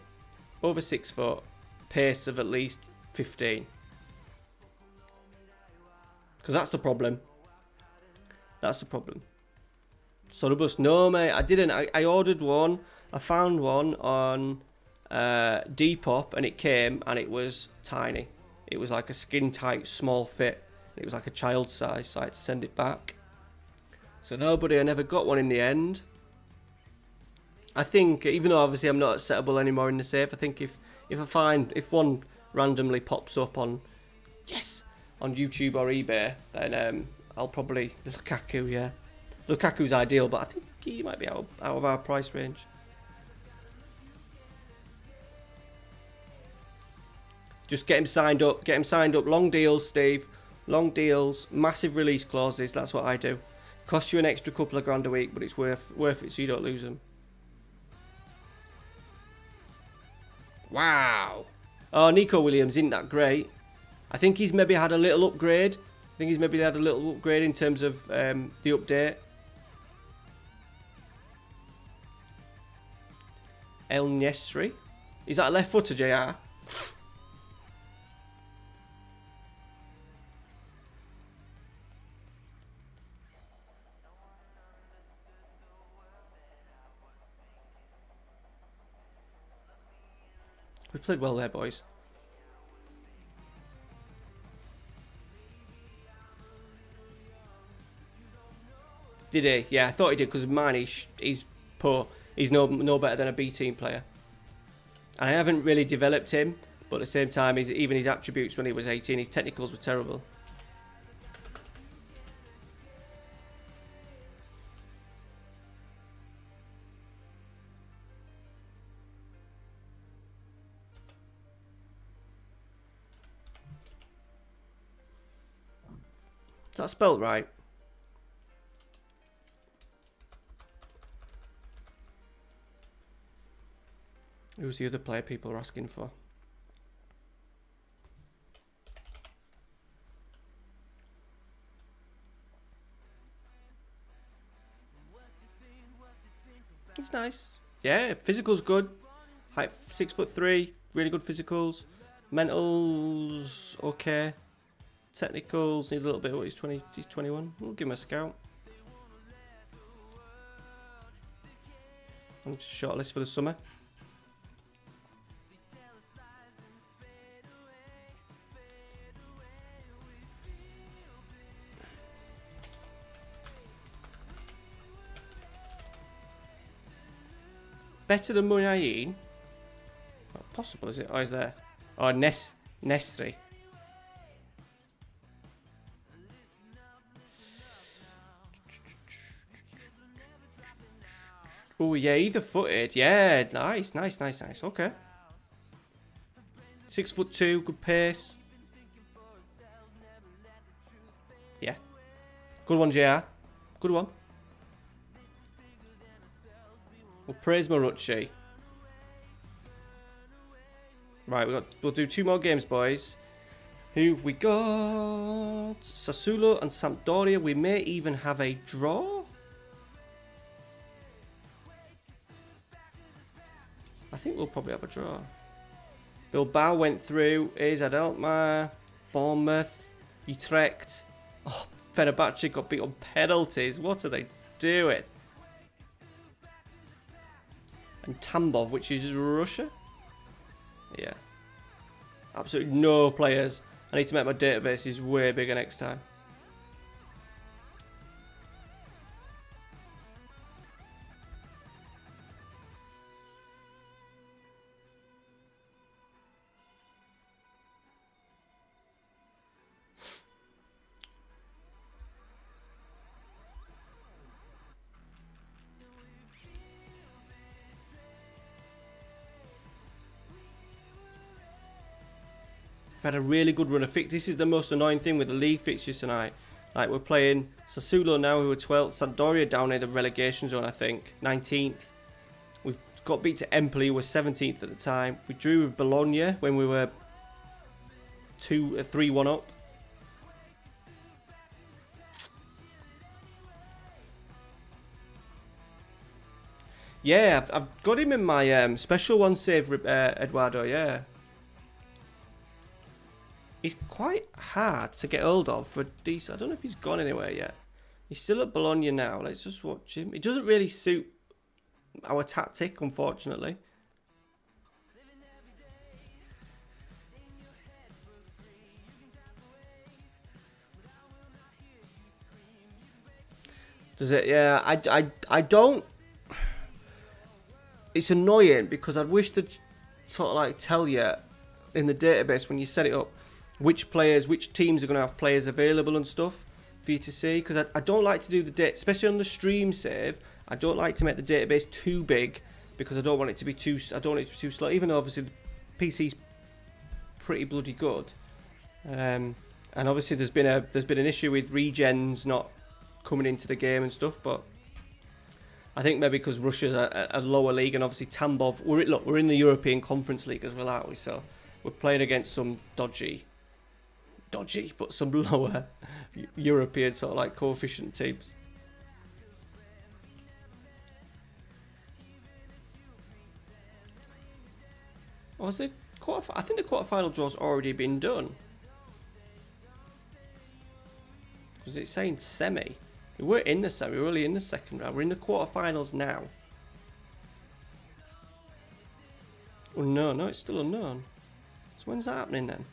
S2: Over 6 foot. Pace of at least 15. Because that's the problem. That's the problem. Sonobus. No, mate. I didn't. I ordered one. I found one on Depop and it came and it was tiny. It was like a skin tight small fit. It was like a child size, so I had to send it back. So nobody, I never got one in the end. I think, even though obviously I'm not settable anymore in the safe, I think if one randomly pops up on YouTube or eBay, then I'll probably Lukaku. Yeah, Lukaku's ideal, but I think he might be out of our price range. Just get him signed up. Get him signed up. Long deals, Steve. Long deals. Massive release clauses. That's what I do. Costs you an extra couple of grand a week, but it's worth it so you don't lose them. Wow. Oh, Nico Williams isn't that great. I think he's maybe had a little upgrade. I think he's maybe had a little upgrade in terms of the update. El Nesri. Is that a left footer, JR? We played well there, boys. Did he? Yeah, I thought he did because mine he's poor. He's no better than a B team player. And I haven't really developed him, but at the same time, even his attributes when he was 18, his technicals were terrible. Is that spelt right? Who's the other player people are asking for? He's nice. Yeah, physical's good. Height 6'3", really good physicals. Mentals okay. Technicals need a little bit. What he's 20? He's 21. We'll give him a scout. Shortlist for the summer. Better than Munayin? Not possible, is it? Oh, is there? Oh, Nesri. Oh, yeah, either footed. Yeah, nice. Okay. 6'2", good pace. Good one, JR. Good one. We'll praise Marucci. Right, we'll do 2 more games, boys. Who've we got? Sassuolo and Sampdoria. We may even have a draw. I think we'll probably have a draw. Bilbao went through. AZ Alkmaar. Bournemouth. Utrecht. Oh, Fenerbahce got beat on penalties. What are they doing? And Tambov, which is Russia. Yeah. Absolutely no players. I need to make my databases way bigger next time. We've had a really good run of fixtures. This is the most annoying thing with the league fixtures tonight. Like, we're playing Sassuolo now, who are 12th. Sampdoria down near the relegation zone, I think. 19th. We've got beat to Empoli, who were 17th at the time. We drew with Bologna when we were 3-1 up. Yeah, I've got him in my special one save, Eduardo, yeah. He's quite hard to get hold of for decent. I don't know if he's gone anywhere yet. He's still at Bologna now. Let's just watch him. It doesn't really suit our tactic, unfortunately. Does it? Yeah, I don't. It's annoying because I wish to sort of like tell you in the database when you set it up which teams are going to have players available and stuff for you to see. Because I don't like to do the date, especially on the stream save. I don't like to make the database too big because I don't want it to be too. I don't want it to be too slow. Even though obviously the PC's pretty bloody good, and obviously there's been an issue with regens not coming into the game and stuff, but I think maybe because Russia's a lower league, and obviously Tambov, we're in the European Conference League as well, aren't we? So we're playing against some dodgy, but some lower European sort of like coefficient teams. Or is it I think the quarterfinal draw's already been done. Because it's saying semi. We weren't in the semi, we're only in the second round. We're in the quarterfinals now. Oh no, it's still unknown. So when's that happening then?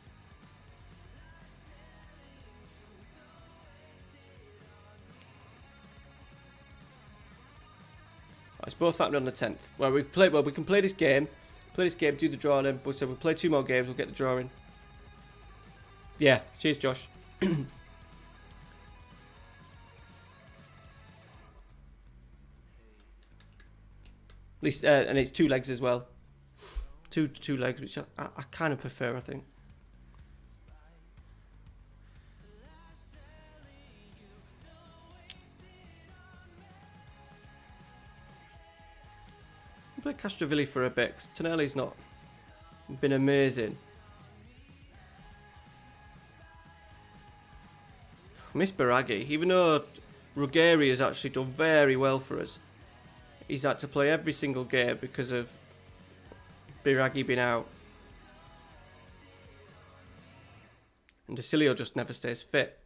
S2: Right, it's both happening on the 10th. Well, we can play this game, do the draw, then so we'll play 2 more games, we'll get the draw in. Yeah, cheers Josh. At least, and it's 2 legs as well. Two legs, which I kind of prefer, I think. We'll play Castrovilli for a bit, 'cause Tonelli's not been amazing. I miss Biraghi, even though Ruggeri has actually done very well for us. He's had to play every single game because of Biraghi being out. And DeCilio just never stays fit.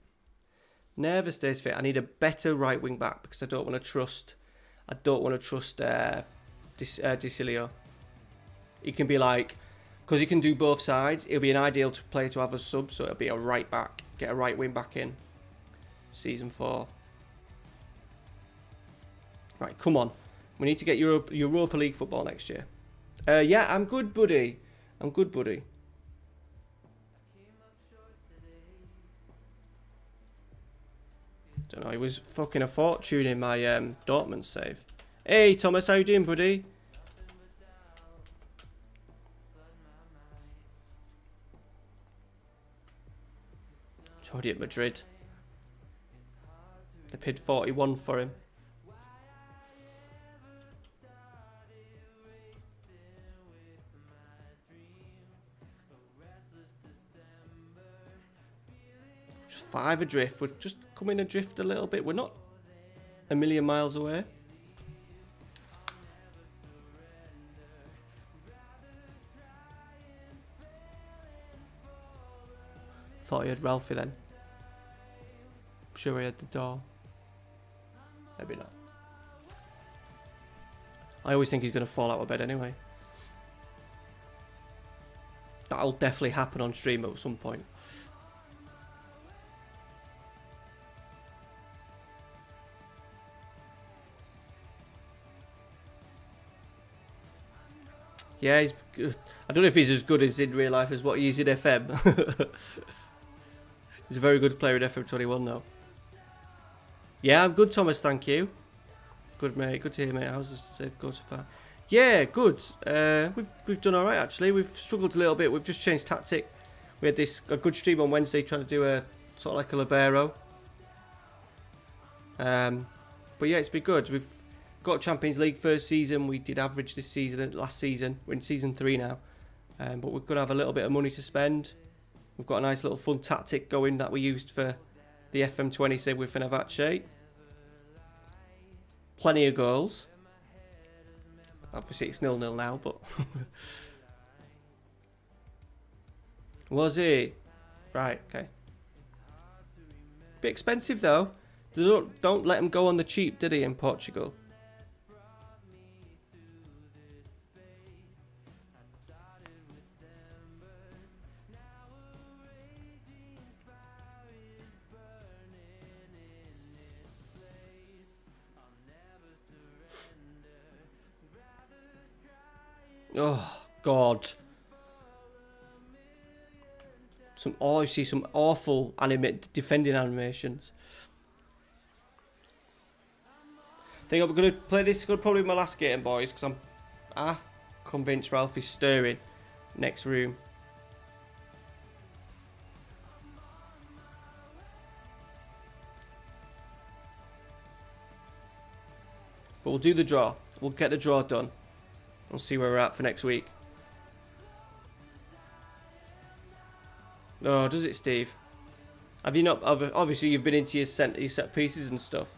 S2: Never stays fit. I need a better right wing back because I don't want to trust DeCilio. He can be like, because he can do both sides, it'll be an ideal player to have as sub, so it'll be a right back. Get a right wing back in. Season 4. Right, come on. We need to get Europa League football next year. Yeah, I'm good, buddy. Don't know, he was fucking a fortune in my Dortmund save. Hey, Thomas, how you doing, buddy? It's already at Madrid. They paid 41 for him. Just 5 adrift. We're just coming adrift a little bit. We're not a million miles away. Thought he had Ralphie then. Sure he had the door. Maybe not. I always think he's going to fall out of bed anyway. That'll definitely happen on stream at some point. Yeah, he's good. I don't know if he's as good as in real life as what he is in FM. He's a very good player in FM21 though. Yeah, I'm good, Thomas, thank you. Good, mate. Good to hear, mate. How's the save go so far? Yeah, good. We've done alright, actually. We've struggled a little bit. We've just changed tactic. We had a good stream on Wednesday trying to do a sort of like a libero. But yeah, it's been good. We've got Champions League first season. We did average this season, last season. We're in season 3 now. But we're going to have a little bit of money to spend. We've got a nice little fun tactic going that we used for the FM20 with Fenerbahce. Plenty of goals. Obviously it's 0-0 now, but... Was it? Right, okay. Bit expensive though. They don't let them go on the cheap, did he, in Portugal? Oh, God. I see some awful defending animations. I think I'm going to play this. It's going to probably be my last game, boys, because I'm half convinced Ralph is stirring next room. But we'll do the draw. We'll get the draw done. We'll see where we're at for next week. Oh, does it, Steve? Have you not? Obviously, you've been into your set pieces and stuff.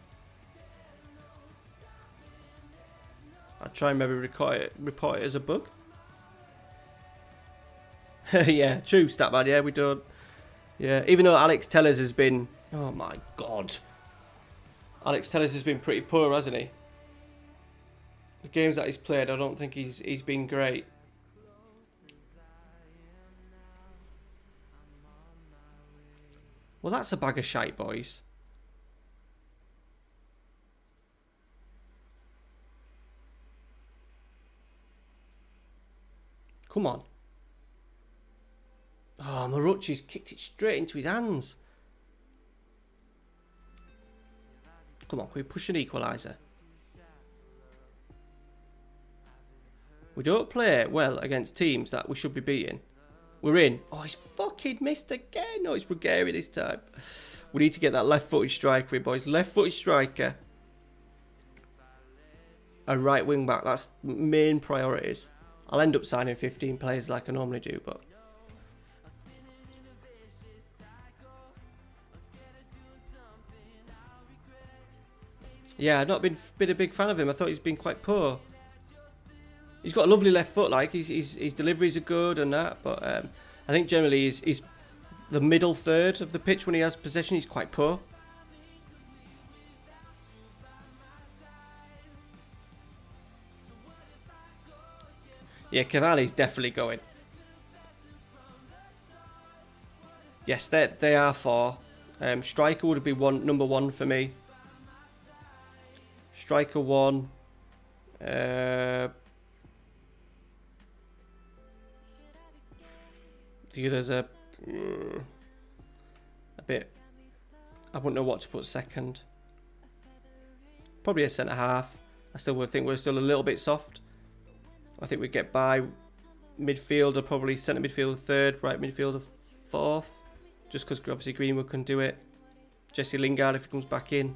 S2: I'll try and maybe report it as a bug. Yeah, true, Statman. Yeah, we don't. Yeah, even though Alex Tellers has been. Oh my God. Alex Tellers has been pretty poor, hasn't he? The games that he's played, I don't think he's been great. Well, that's a bag of shite, boys. Come on. Oh, Marucci's kicked it straight into his hands. Come on, can we push an equaliser? We don't play well against teams that we should be beating. We're in. Oh, he's fucking missed again. No, it's Ruggieri this time. We need to get that left-footed striker in, boys. Left-footed striker. A right wing back. That's main priorities. I'll end up signing 15 players like I normally do, but... Yeah, I've not been a big fan of him. I thought he's been quite poor. He's got a lovely left foot, like his deliveries are good and that, but I think generally he's the middle third of the pitch when he has possession. He's quite poor. Yeah, Cavalli's definitely going. Yes, they are 4. Striker would be number 1 for me. Striker 1. The others are a bit. I wouldn't know what to put second. Probably a centre half. I still would think we're still a little bit soft. I think we get by midfielder, probably centre midfielder 3rd, right midfielder 4th. Just because obviously Greenwood can do it. Jesse Lingard if he comes back in.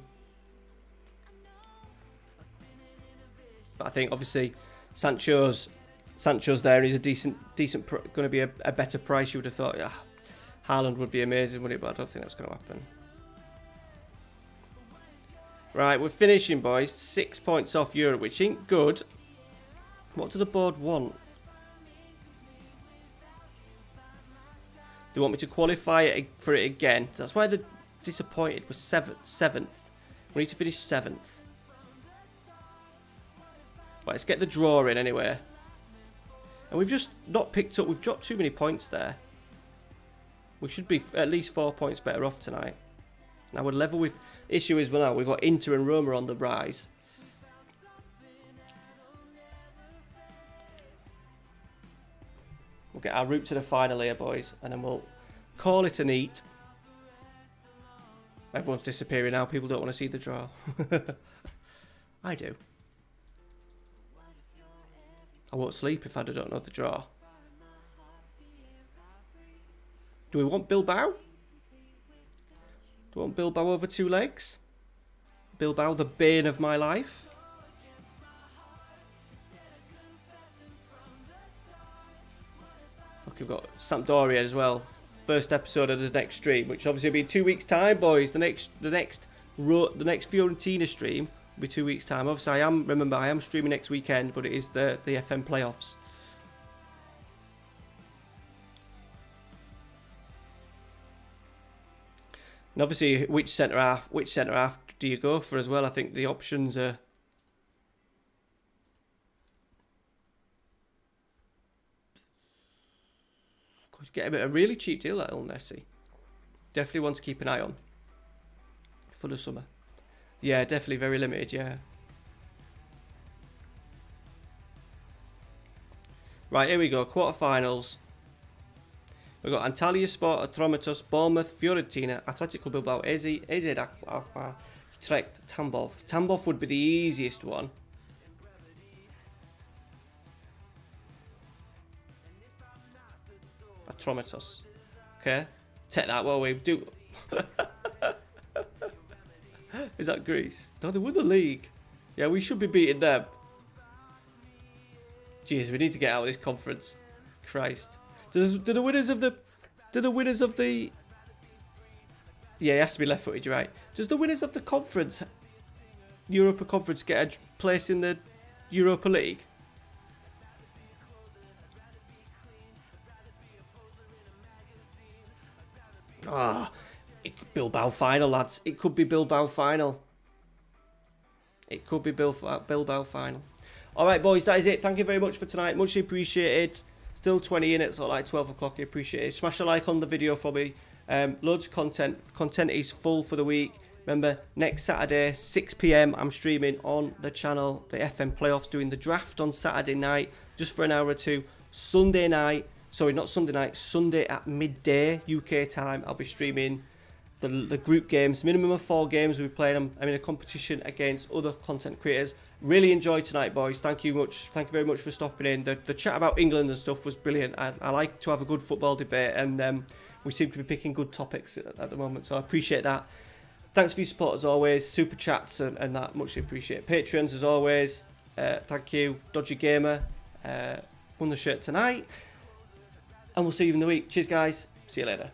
S2: But I think obviously Sancho's there, and he's a decent going to be a better price. You would have thought, yeah, Haaland would be amazing, wouldn't it? But I don't think that's going to happen. Right, we're finishing, boys. 6 points off Europe, which ain't good. What do the board want? They want me to qualify for it again. That's why they're disappointed. We're 7th. We need to finish 7th. Right, let's get the draw in anyway. And we've just not picked up. We've dropped too many points there. We should be at least 4 points better off tonight. Now we're level with... Issue is, well, now we've got Inter and Roma on the rise. We'll get our route to the final here, boys. And then we'll call it a neat. Everyone's disappearing now. People don't want to see the draw. I do. I won't sleep if I don't know the draw. Do we want Bilbao? Do we want Bilbao over 2 legs? Bilbao, the bane of my life. Look, we've got Sampdoria as well. First episode of the next stream, which obviously will be in 2 weeks' time, boys. The next Fiorentina stream will be 2 weeks' time. Obviously, I am streaming next weekend, but it is the FM playoffs. And obviously, which centre half do you go for as well? I think the options are. Could get a really cheap deal, that El Nessie. Definitely one to keep an eye on for the summer. Yeah, definitely very limited. Yeah. Right, here we go. Quarterfinals. We've got Antalya Sport, Atromitos, Bournemouth, Fiorentina, Atletico Bilbao, AZ Alkmaar, Utrecht, Tambov. Tambov would be the easiest one. Atromitos. Okay. Take that while we do. Is that Greece? No, they won the league. Yeah, we should be beating them. Jeez, we need to get out of this conference. Christ. Do the winners of the... Yeah, it has to be left-footed, you're right. Does the winners of the conference, Europa Conference, get a place in the Europa League? Ah, Bilbao final, lads. It could be Bilbao final. It could be Bilbao final. All right, boys, that is it. Thank you very much for tonight. Much appreciated. Still 20 in it, so like 12 o'clock. I appreciate it. Smash a like on the video for me. Loads of content. Content is full for the week. Remember, next Saturday, 6 PM, I'm streaming on the channel. The FM playoffs, doing the draft on Saturday night, just for an hour or two. Sunday night, sorry, not Sunday night, Sunday at midday UK time, I'll be streaming the group games. Minimum of 4 games we'll be playing. I'm in a competition against other content creators. Really enjoyed tonight, boys. Thank you very much for stopping in. The chat about England and stuff was brilliant. I like to have a good football debate, and we seem to be picking good topics at the moment, so I appreciate that. Thanks for your support as always. Super chats and that, much appreciated. Patreons as always, thank you. Dodgy Gamer won the shirt tonight, and we'll see you in the week. Cheers, guys. See you later.